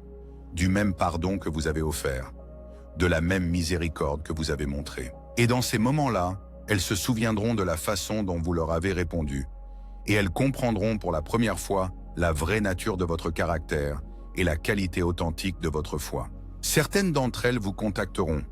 du même pardon que vous avez offert, de la même miséricorde que vous avez montrée. Et dans ces moments-là, elles se souviendront de la façon dont vous leur avez répondu, et elles comprendront pour la première fois la vraie nature de votre caractère et la qualité authentique de votre foi. Certaines d'entre elles vous contacteront,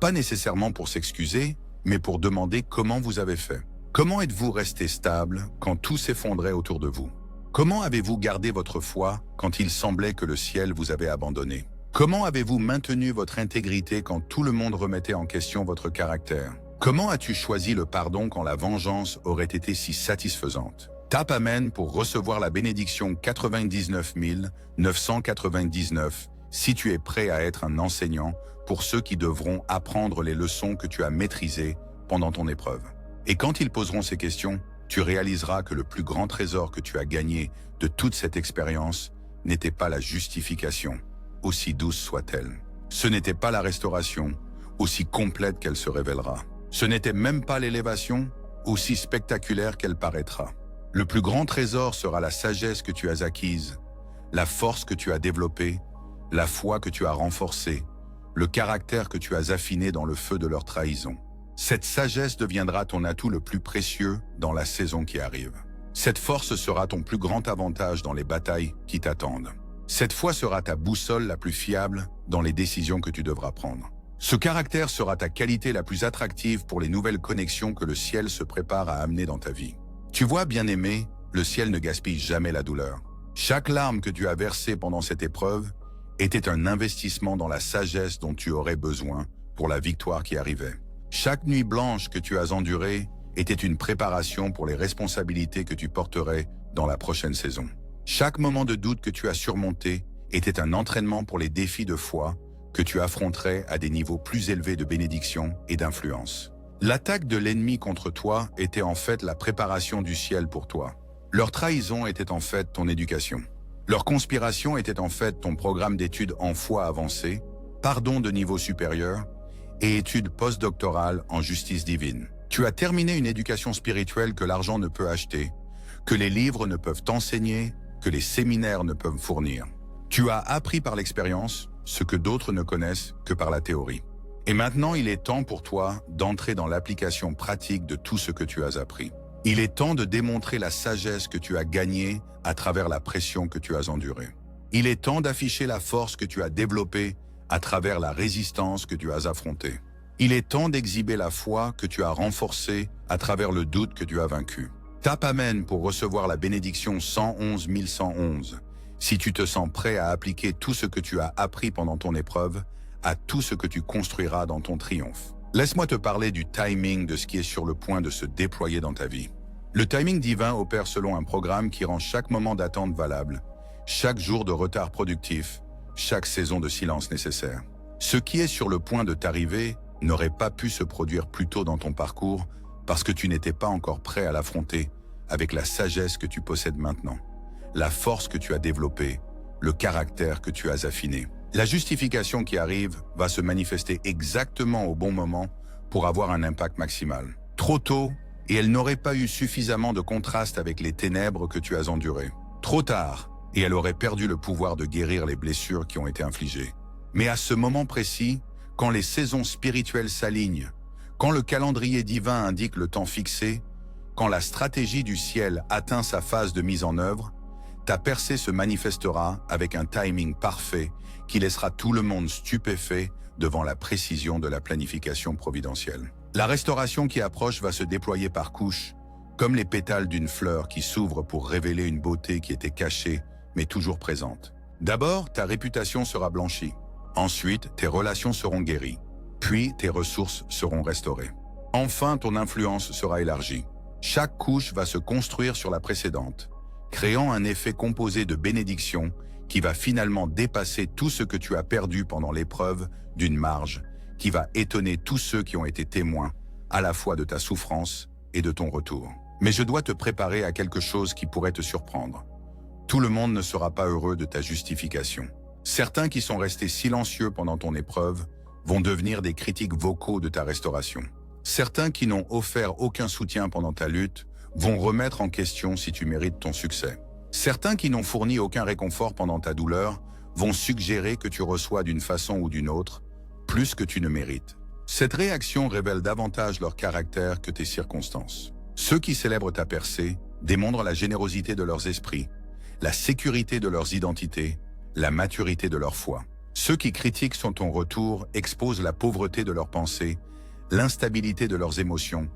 pas nécessairement pour s'excuser, mais pour demander comment vous avez fait. Comment êtes-vous resté stable quand tout s'effondrait autour de vous? Comment avez-vous gardé votre foi quand il semblait que le ciel vous avait abandonné? Comment avez-vous maintenu votre intégrité quand tout le monde remettait en question votre caractère? Comment as-tu choisi le pardon quand la vengeance aurait été si satisfaisante? Tape Amen pour recevoir la bénédiction 99 999 si tu es prêt à être un enseignant pour ceux qui devront apprendre les leçons que tu as maîtrisées pendant ton épreuve. Et quand ils poseront ces questions, tu réaliseras que le plus grand trésor que tu as gagné de toute cette expérience n'était pas la justification, aussi douce soit-elle. Ce n'était pas la restauration, aussi complète qu'elle se révélera. Ce n'était même pas l'élévation, aussi spectaculaire qu'elle paraîtra. Le plus grand trésor sera la sagesse que tu as acquise, la force que tu as développée, la foi que tu as renforcée, le caractère que tu as affiné dans le feu de leur trahison. Cette sagesse deviendra ton atout le plus précieux dans la saison qui arrive. Cette force sera ton plus grand avantage dans les batailles qui t'attendent. Cette foi sera ta boussole la plus fiable dans les décisions que tu devras prendre. Ce caractère sera ta qualité la plus attractive pour les nouvelles connexions que le ciel se prépare à amener dans ta vie. Tu vois, bien-aimé, le ciel ne gaspille jamais la douleur. Chaque larme que tu as versée pendant cette épreuve était un investissement dans la sagesse dont tu aurais besoin pour la victoire qui arrivait. Chaque nuit blanche que tu as endurée était une préparation pour les responsabilités que tu porterais dans la prochaine saison. Chaque moment de doute que tu as surmonté était un entraînement pour les défis de foi que tu affronterais à des niveaux plus élevés de bénédiction et d'influence. L'attaque de l'ennemi contre toi était en fait la préparation du ciel pour toi. Leur trahison était en fait ton éducation. Leur conspiration était en fait ton programme d'études en foi avancée, pardon de niveau supérieur et études postdoctorales en justice divine. Tu as terminé une éducation spirituelle que l'argent ne peut acheter, que les livres ne peuvent t'enseigner, que les séminaires ne peuvent fournir. Tu as appris par l'expérience ce que d'autres ne connaissent que par la théorie. Et maintenant, il est temps pour toi d'entrer dans l'application pratique de tout ce que tu as appris. Il est temps de démontrer la sagesse que tu as gagnée à travers la pression que tu as endurée. Il est temps d'afficher la force que tu as développée à travers la résistance que tu as affrontée. Il est temps d'exhiber la foi que tu as renforcée à travers le doute que tu as vaincu. Tape Amen pour recevoir la bénédiction 111 111 si tu te sens prêt à appliquer tout ce que tu as appris pendant ton épreuve à tout ce que tu construiras dans ton triomphe. Laisse-moi te parler du timing de ce qui est sur le point de se déployer dans ta vie. Le timing divin opère selon un programme qui rend chaque moment d'attente valable, chaque jour de retard productif, chaque saison de silence nécessaire. Ce qui est sur le point de t'arriver n'aurait pas pu se produire plus tôt dans ton parcours parce que tu n'étais pas encore prêt à l'affronter avec la sagesse que tu possèdes maintenant, la force que tu as développée, le caractère que tu as affiné. La justification qui arrive va se manifester exactement au bon moment pour avoir un impact maximal. Trop tôt, et elle n'aurait pas eu suffisamment de contraste avec les ténèbres que tu as endurées. Trop tard, et elle aurait perdu le pouvoir de guérir les blessures qui ont été infligées. Mais à ce moment précis, quand les saisons spirituelles s'alignent, quand le calendrier divin indique le temps fixé, quand la stratégie du ciel atteint sa phase de mise en œuvre, ta percée se manifestera avec un timing parfait qui laissera tout le monde stupéfait devant la précision de la planification providentielle. La restauration qui approche va se déployer par couches, comme les pétales d'une fleur qui s'ouvre pour révéler une beauté qui était cachée, mais toujours présente. D'abord, ta réputation sera blanchie. Ensuite, tes relations seront guéries. Puis, tes ressources seront restaurées. Enfin, ton influence sera élargie. Chaque couche va se construire sur la précédente, créant un effet composé de bénédiction qui va finalement dépasser tout ce que tu as perdu pendant l'épreuve d'une marge, qui va étonner tous ceux qui ont été témoins, à la fois de ta souffrance et de ton retour. Mais je dois te préparer à quelque chose qui pourrait te surprendre. Tout le monde ne sera pas heureux de ta justification. Certains qui sont restés silencieux pendant ton épreuve vont devenir des critiques vocaux de ta restauration. Certains qui n'ont offert aucun soutien pendant ta lutte vont remettre en question si tu mérites ton succès. Certains qui n'ont fourni aucun réconfort pendant ta douleur vont suggérer que tu reçois d'une façon ou d'une autre plus que tu ne mérites. Cette réaction révèle davantage leur caractère que tes circonstances. Ceux qui célèbrent ta percée démontrent la générosité de leurs esprits, la sécurité de leurs identités, la maturité de leur foi. Ceux qui critiquent ton retour exposent la pauvreté de leurs pensées, l'instabilité de leurs émotions,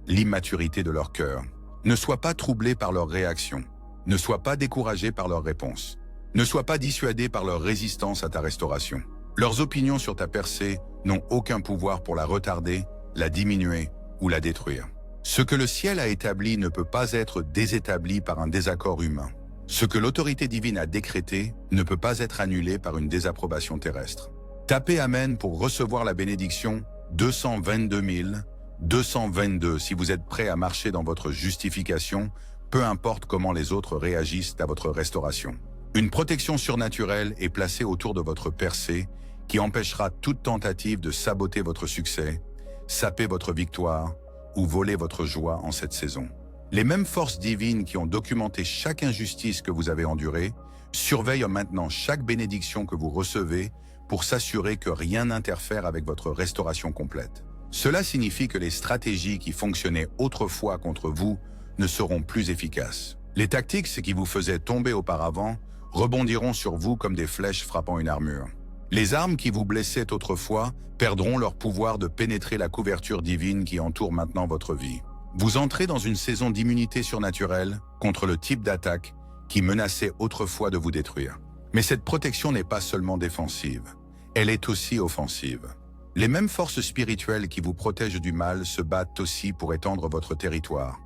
l'immaturité de leur cœur. Ne sois pas troublé par leurs réactions. Ne sois pas découragé par leurs réponses. Ne sois pas dissuadé par leur résistance à ta restauration. Leurs opinions sur ta percée n'ont aucun pouvoir pour la retarder, la diminuer ou la détruire. Ce que le ciel a établi ne peut pas être désétabli par un désaccord humain. Ce que l'autorité divine a décrété ne peut pas être annulé par une désapprobation terrestre. Tapez Amen pour recevoir la bénédiction 222 222 si vous êtes prêt à marcher dans votre justification, peu importe comment les autres réagissent à votre restauration. Une protection surnaturelle est placée autour de votre percée qui empêchera toute tentative de saboter votre succès, saper votre victoire ou voler votre joie en cette saison. Les mêmes forces divines qui ont documenté chaque injustice que vous avez endurée surveillent maintenant chaque bénédiction que vous recevez pour s'assurer que rien n'interfère avec votre restauration complète. Cela signifie que les stratégies qui fonctionnaient autrefois contre vous ne seront plus efficaces. Les tactiques qui vous faisaient tomber auparavant rebondiront sur vous comme des flèches frappant une armure. Les armes qui vous blessaient autrefois perdront leur pouvoir de pénétrer la couverture divine qui entoure maintenant votre vie. Vous entrez dans une saison d'immunité surnaturelle contre le type d'attaque qui menaçait autrefois de vous détruire. Mais cette protection n'est pas seulement défensive, elle est aussi offensive. Les mêmes forces spirituelles qui vous protègent du mal se battent aussi pour étendre votre territoire,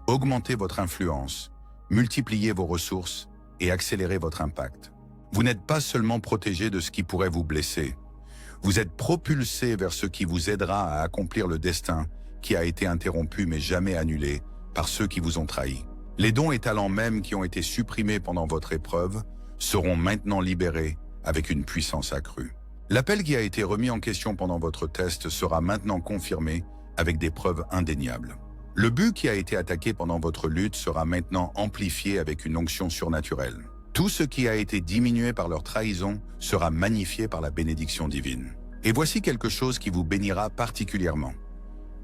augmenter votre influence, multiplier vos ressources et accélérer votre impact. Vous n'êtes pas seulement protégé de ce qui pourrait vous blesser, vous êtes propulsé vers ce qui vous aidera à accomplir le destin qui a été interrompu mais jamais annulé par ceux qui vous ont trahi. Les dons et talents même qui ont été supprimés pendant votre épreuve seront maintenant libérés avec une puissance accrue. L'appel qui a été remis en question pendant votre test sera maintenant confirmé avec des preuves indéniables. Le but qui a été attaqué pendant votre lutte sera maintenant amplifié avec une onction surnaturelle. Tout ce qui a été diminué par leur trahison sera magnifié par la bénédiction divine. Et voici quelque chose qui vous bénira particulièrement.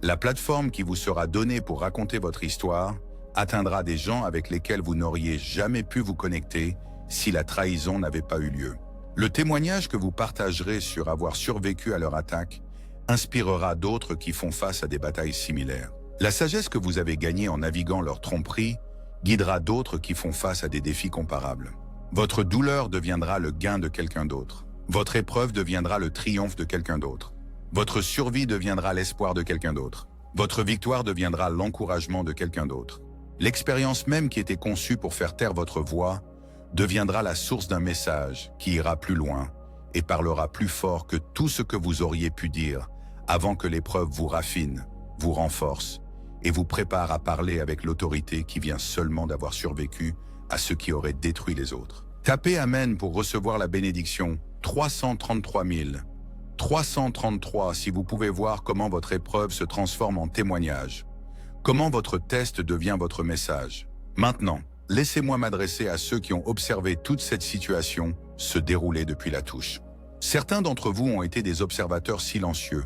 La plateforme qui vous sera donnée pour raconter votre histoire atteindra des gens avec lesquels vous n'auriez jamais pu vous connecter si la trahison n'avait pas eu lieu. Le témoignage que vous partagerez sur avoir survécu à leur attaque inspirera d'autres qui font face à des batailles similaires. La sagesse que vous avez gagnée en naviguant leur tromperie guidera d'autres qui font face à des défis comparables. Votre douleur deviendra le gain de quelqu'un d'autre. Votre épreuve deviendra le triomphe de quelqu'un d'autre. Votre survie deviendra l'espoir de quelqu'un d'autre. Votre victoire deviendra l'encouragement de quelqu'un d'autre. L'expérience même qui était conçue pour faire taire votre voix deviendra la source d'un message qui ira plus loin et parlera plus fort que tout ce que vous auriez pu dire avant que l'épreuve vous raffine, vous renforce et vous prépare à parler avec l'autorité qui vient seulement d'avoir survécu à ce qui aurait détruit les autres. Tapez Amen pour recevoir la bénédiction 333 333 si vous pouvez voir comment votre épreuve se transforme en témoignage, comment votre test devient votre message. Maintenant, laissez-moi m'adresser à ceux qui ont observé toute cette situation se dérouler depuis la touche. Certains d'entre vous ont été des observateurs silencieux,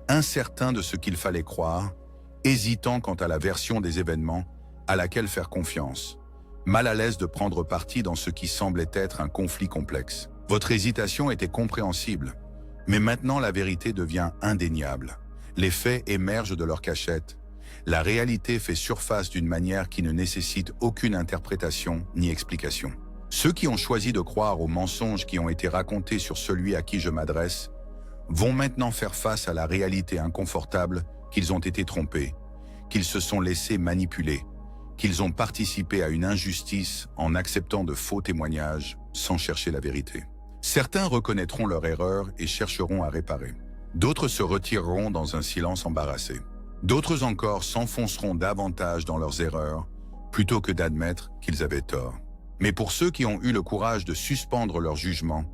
incertains de ce qu'il fallait croire, hésitants quant à la version des événements à laquelle faire confiance, mal à l'aise de prendre parti dans ce qui semblait être un conflit complexe. Votre hésitation était compréhensible, mais maintenant la vérité devient indéniable. Les faits émergent de leur cachette. La réalité fait surface d'une manière qui ne nécessite aucune interprétation ni explication. Ceux qui ont choisi de croire aux mensonges qui ont été racontés sur celui à qui je m'adresse vont maintenant faire face à la réalité inconfortable qu'ils ont été trompés, qu'ils se sont laissés manipuler, qu'ils ont participé à une injustice en acceptant de faux témoignages sans chercher la vérité. Certains reconnaîtront leur erreur et chercheront à réparer. D'autres se retireront dans un silence embarrassé. D'autres encore s'enfonceront davantage dans leurs erreurs plutôt que d'admettre qu'ils avaient tort. Mais pour ceux qui ont eu le courage de suspendre leur jugement,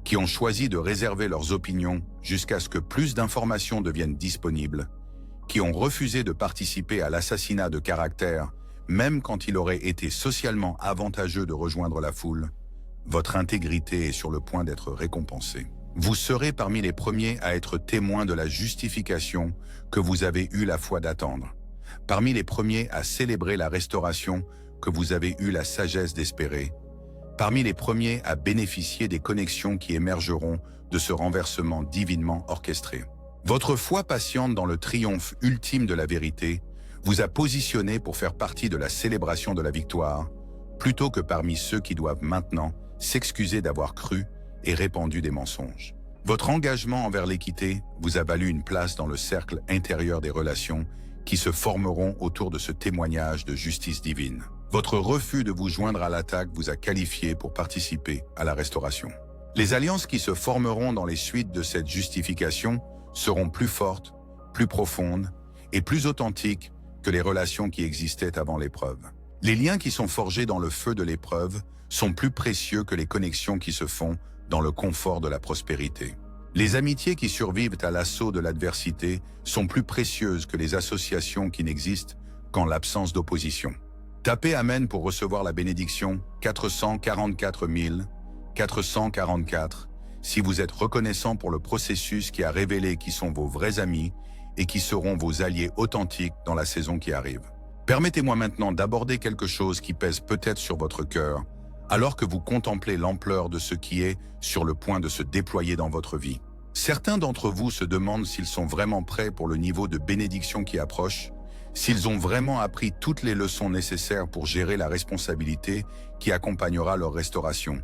qui ont choisi de réserver leurs opinions jusqu'à ce que plus d'informations deviennent disponibles, qui ont refusé de participer à l'assassinat de caractère, même quand il aurait été socialement avantageux de rejoindre la foule, votre intégrité est sur le point d'être récompensée. Vous serez parmi les premiers à être témoins de la justification que vous avez eu la foi d'attendre, parmi les premiers à célébrer la restauration que vous avez eu la sagesse d'espérer, parmi les premiers à bénéficier des connexions qui émergeront de ce renversement divinement orchestré. Votre foi patiente dans le triomphe ultime de la vérité vous a positionné pour faire partie de la célébration de la victoire, plutôt que parmi ceux qui doivent maintenant s'excuser d'avoir cru et répandu des mensonges. Votre engagement envers l'équité vous a valu une place dans le cercle intérieur des relations qui se formeront autour de ce témoignage de justice divine. Votre refus de vous joindre à l'attaque vous a qualifié pour participer à la restauration. Les alliances qui se formeront dans les suites de cette justification seront plus fortes, plus profondes et plus authentiques que les relations qui existaient avant l'épreuve. Les liens qui sont forgés dans le feu de l'épreuve sont plus précieux que les connexions qui se font dans le confort de la prospérité. Les amitiés qui survivent à l'assaut de l'adversité sont plus précieuses que les associations qui n'existent qu'en l'absence d'opposition. Tapez Amen pour recevoir la bénédiction 444 444 si vous êtes reconnaissant pour le processus qui a révélé qui sont vos vrais amis et qui seront vos alliés authentiques dans la saison qui arrive. Permettez-moi maintenant d'aborder quelque chose qui pèse peut-être sur votre cœur, alors que vous contemplez l'ampleur de ce qui est sur le point de se déployer dans votre vie. Certains d'entre vous se demandent s'ils sont vraiment prêts pour le niveau de bénédiction qui approche, s'ils ont vraiment appris toutes les leçons nécessaires pour gérer la responsabilité qui accompagnera leur restauration,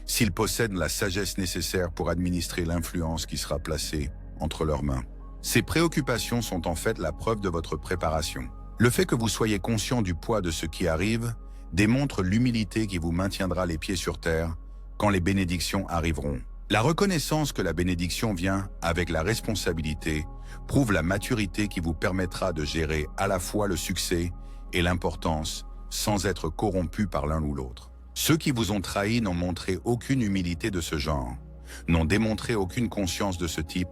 s'ils possèdent la sagesse nécessaire pour administrer l'influence qui sera placée entre leurs mains. Ces préoccupations sont en fait la preuve de votre préparation. Le fait que vous soyez conscient du poids de ce qui arrive démontre l'humilité qui vous maintiendra les pieds sur terre quand les bénédictions arriveront. La reconnaissance que la bénédiction vient avec la responsabilité prouve la maturité qui vous permettra de gérer à la fois le succès et l'importance sans être corrompu par l'un ou l'autre. Ceux qui vous ont trahi n'ont montré aucune humilité de ce genre, n'ont démontré aucune conscience de ce type,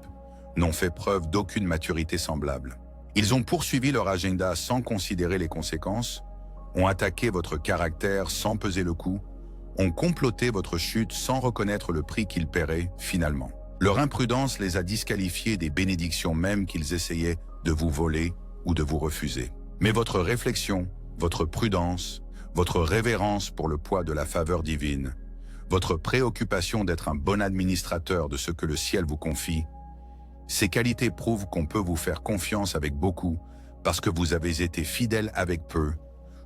n'ont fait preuve d'aucune maturité semblable. Ils ont poursuivi leur agenda sans considérer les conséquences, ont attaqué votre caractère sans peser le coup, ont comploté votre chute sans reconnaître le prix qu'ils paieraient finalement. Leur imprudence les a disqualifiés des bénédictions même qu'ils essayaient de vous voler ou de vous refuser. Mais votre réflexion, votre prudence, votre révérence pour le poids de la faveur divine, votre préoccupation d'être un bon administrateur de ce que le ciel vous confie, ces qualités prouvent qu'on peut vous faire confiance avec beaucoup parce que vous avez été fidèle avec peu,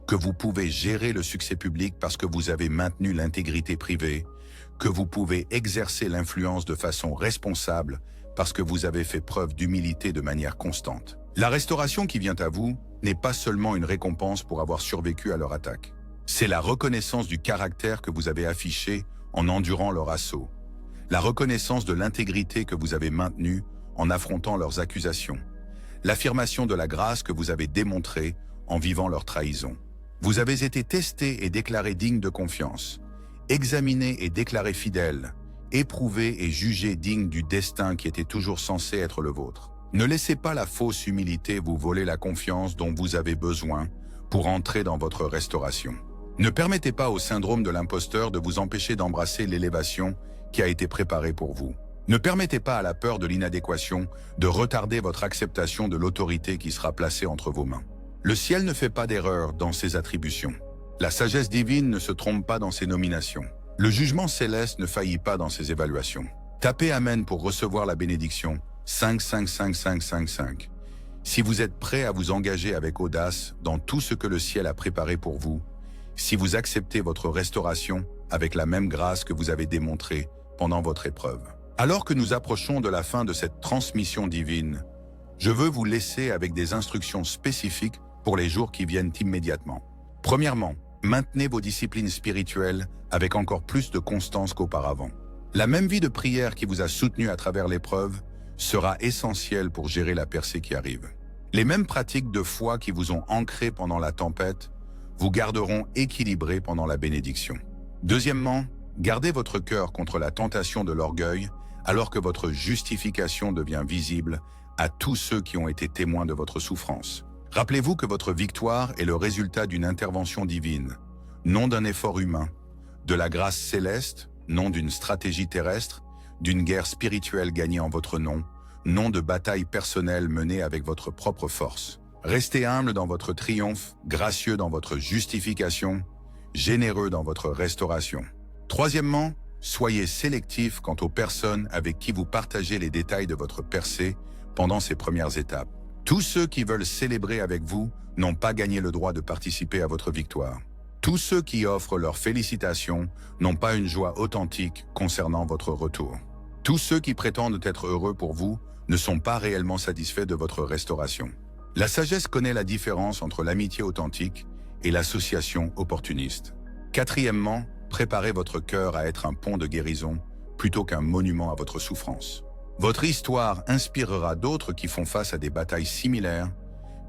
que vous pouvez gérer le succès public parce que vous avez maintenu l'intégrité privée, que vous pouvez exercer l'influence de façon responsable parce que vous avez fait preuve d'humilité de manière constante. La restauration qui vient à vous n'est pas seulement une récompense pour avoir survécu à leur attaque. C'est la reconnaissance du caractère que vous avez affiché en endurant leur assaut, la reconnaissance de l'intégrité que vous avez maintenue en affrontant leurs accusations, l'affirmation de la grâce que vous avez démontrée en vivant leur trahison. Vous avez été testé et déclaré digne de confiance, examiné et déclaré fidèle, éprouvé et jugé digne du destin qui était toujours censé être le vôtre. Ne laissez pas la fausse humilité vous voler la confiance dont vous avez besoin pour entrer dans votre restauration. Ne permettez pas au syndrome de l'imposteur de vous empêcher d'embrasser l'élévation qui a été préparée pour vous. Ne permettez pas à la peur de l'inadéquation de retarder votre acceptation de l'autorité qui sera placée entre vos mains. Le ciel ne fait pas d'erreur dans ses attributions. La sagesse divine ne se trompe pas dans ses nominations. Le jugement céleste ne faillit pas dans ses évaluations. Tapez Amen pour recevoir la bénédiction 555555. Si vous êtes prêt à vous engager avec audace dans tout ce que le ciel a préparé pour vous, si vous acceptez votre restauration avec la même grâce que vous avez démontrée pendant votre épreuve. Alors que nous approchons de la fin de cette transmission divine, je veux vous laisser avec des instructions spécifiques pour les jours qui viennent immédiatement. Premièrement, maintenez vos disciplines spirituelles avec encore plus de constance qu'auparavant. La même vie de prière qui vous a soutenu à travers l'épreuve sera essentielle pour gérer la percée qui arrive. Les mêmes pratiques de foi qui vous ont ancré pendant la tempête vous garderont équilibré pendant la bénédiction. Deuxièmement, gardez votre cœur contre la tentation de l'orgueil alors que votre justification devient visible à tous ceux qui ont été témoins de votre souffrance. Rappelez-vous que votre victoire est le résultat d'une intervention divine, non d'un effort humain, de la grâce céleste, non d'une stratégie terrestre, d'une guerre spirituelle gagnée en votre nom, non de bataille personnelle menée avec votre propre force. Restez humble dans votre triomphe, gracieux dans votre justification, généreux dans votre restauration. Troisièmement, soyez sélectif quant aux personnes avec qui vous partagez les détails de votre percée pendant ces premières étapes. Tous ceux qui veulent célébrer avec vous n'ont pas gagné le droit de participer à votre victoire. Tous ceux qui offrent leurs félicitations n'ont pas une joie authentique concernant votre retour. Tous ceux qui prétendent être heureux pour vous ne sont pas réellement satisfaits de votre restauration. La sagesse connaît la différence entre l'amitié authentique et l'association opportuniste. Quatrièmement, préparez votre cœur à être un pont de guérison plutôt qu'un monument à votre souffrance. Votre histoire inspirera d'autres qui font face à des batailles similaires,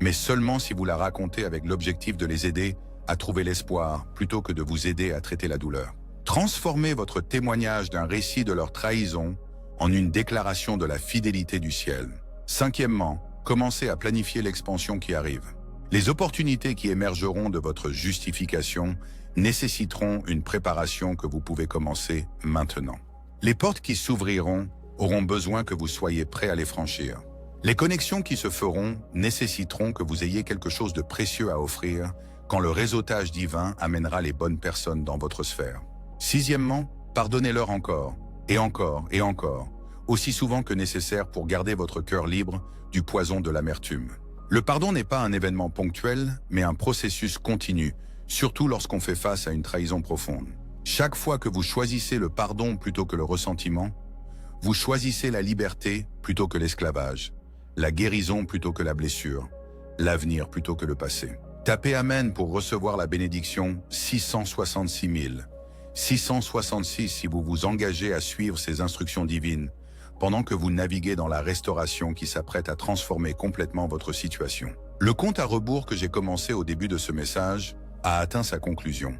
mais seulement si vous la racontez avec l'objectif de les aider à trouver l'espoir plutôt que de vous aider à traiter la douleur. Transformez votre témoignage d'un récit de leur trahison en une déclaration de la fidélité du ciel. Cinquièmement, commencez à planifier l'expansion qui arrive. Les opportunités qui émergeront de votre justification nécessiteront une préparation que vous pouvez commencer maintenant. Les portes qui s'ouvriront auront besoin que vous soyez prêt à les franchir. Les connexions qui se feront nécessiteront que vous ayez quelque chose de précieux à offrir quand le réseautage divin amènera les bonnes personnes dans votre sphère. Sixièmement, pardonnez-leur encore, et encore, et encore, aussi souvent que nécessaire pour garder votre cœur libre du poison de l'amertume. Le pardon n'est pas un événement ponctuel, mais un processus continu, surtout lorsqu'on fait face à une trahison profonde. Chaque fois que vous choisissez le pardon plutôt que le ressentiment, vous choisissez la liberté plutôt que l'esclavage, la guérison plutôt que la blessure, l'avenir plutôt que le passé. Tapez Amen pour recevoir la bénédiction 666 000. 666 si vous vous engagez à suivre ces instructions divines, pendant que vous naviguez dans la restauration qui s'apprête à transformer complètement votre situation. Le compte à rebours que j'ai commencé au début de ce message a atteint sa conclusion.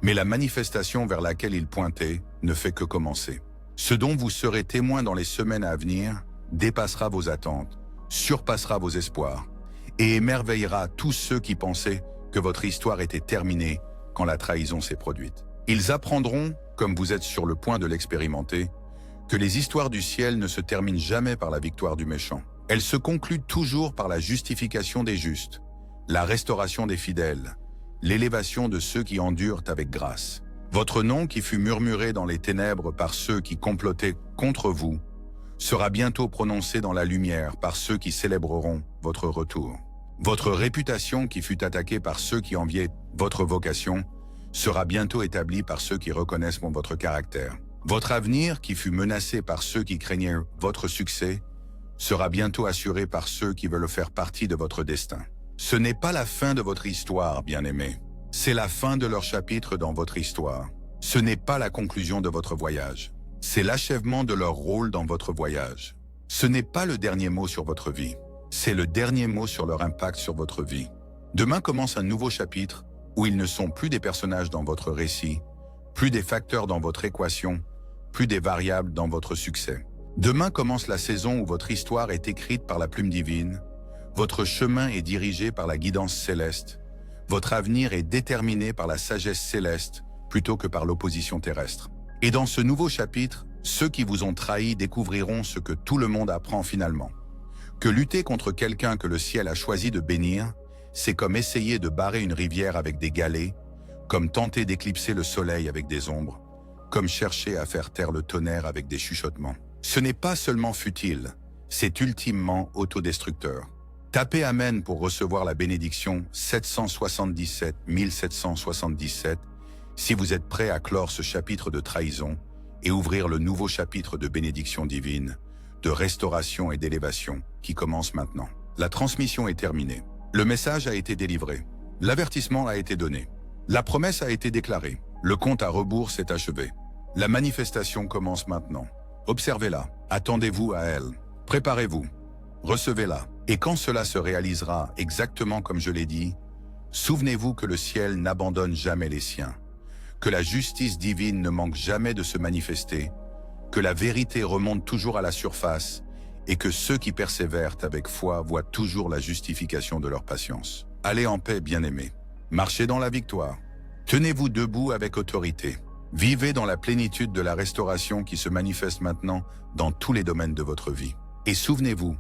Mais la manifestation vers laquelle il pointait ne fait que commencer. Ce dont vous serez témoin dans les semaines à venir dépassera vos attentes, surpassera vos espoirs et émerveillera tous ceux qui pensaient que votre histoire était terminée quand la trahison s'est produite. Ils apprendront, comme vous êtes sur le point de l'expérimenter, que les histoires du ciel ne se terminent jamais par la victoire du méchant. Elles se concluent toujours par la justification des justes, la restauration des fidèles, l'élévation de ceux qui endurent avec grâce. Votre nom qui fut murmuré dans les ténèbres par ceux qui complotaient contre vous sera bientôt prononcé dans la lumière par ceux qui célébreront votre retour. Votre réputation qui fut attaquée par ceux qui enviaient votre vocation sera bientôt établie par ceux qui reconnaissent votre caractère. Votre avenir qui fut menacé par ceux qui craignaient votre succès sera bientôt assuré par ceux qui veulent faire partie de votre destin. Ce n'est pas la fin de votre histoire, bien-aimés. C'est la fin de leur chapitre dans votre histoire. Ce n'est pas la conclusion de votre voyage. C'est l'achèvement de leur rôle dans votre voyage. Ce n'est pas le dernier mot sur votre vie. C'est le dernier mot sur leur impact sur votre vie. Demain commence un nouveau chapitre où ils ne sont plus des personnages dans votre récit, plus des facteurs dans votre équation, plus des variables dans votre succès. Demain commence la saison où votre histoire est écrite par la plume divine, votre chemin est dirigé par la guidance céleste, votre avenir est déterminé par la sagesse céleste plutôt que par l'opposition terrestre. Et dans ce nouveau chapitre, ceux qui vous ont trahi découvriront ce que tout le monde apprend finalement. Que lutter contre quelqu'un que le ciel a choisi de bénir, c'est comme essayer de barrer une rivière avec des galets, comme tenter d'éclipser le soleil avec des ombres, comme chercher à faire taire le tonnerre avec des chuchotements. Ce n'est pas seulement futile, c'est ultimement autodestructeur. Tapez Amen pour recevoir la bénédiction 777 1777 si vous êtes prêt à clore ce chapitre de trahison et ouvrir le nouveau chapitre de bénédiction divine, de restauration et d'élévation qui commence maintenant. La transmission est terminée. Le message a été délivré. L'avertissement a été donné. La promesse a été déclarée. Le compte à rebours s'est achevé. La manifestation commence maintenant. Observez-la. Attendez-vous à elle. Préparez-vous. Recevez-la. Et quand cela se réalisera exactement comme je l'ai dit, souvenez-vous que le ciel n'abandonne jamais les siens, que la justice divine ne manque jamais de se manifester, que la vérité remonte toujours à la surface et que ceux qui persévèrent avec foi voient toujours la justification de leur patience. Allez en paix, bien-aimés. Marchez dans la victoire. Tenez-vous debout avec autorité. Vivez dans la plénitude de la restauration qui se manifeste maintenant dans tous les domaines de votre vie. Et souvenez-vous,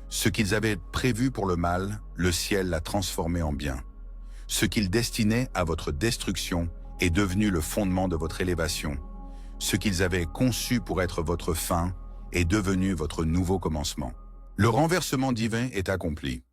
ce qu'ils avaient prévu pour le mal, le ciel l'a transformé en bien. Ce qu'ils destinaient à votre destruction est devenu le fondement de votre élévation. Ce qu'ils avaient conçu pour être votre fin est devenu votre nouveau commencement. Le renversement divin est accompli.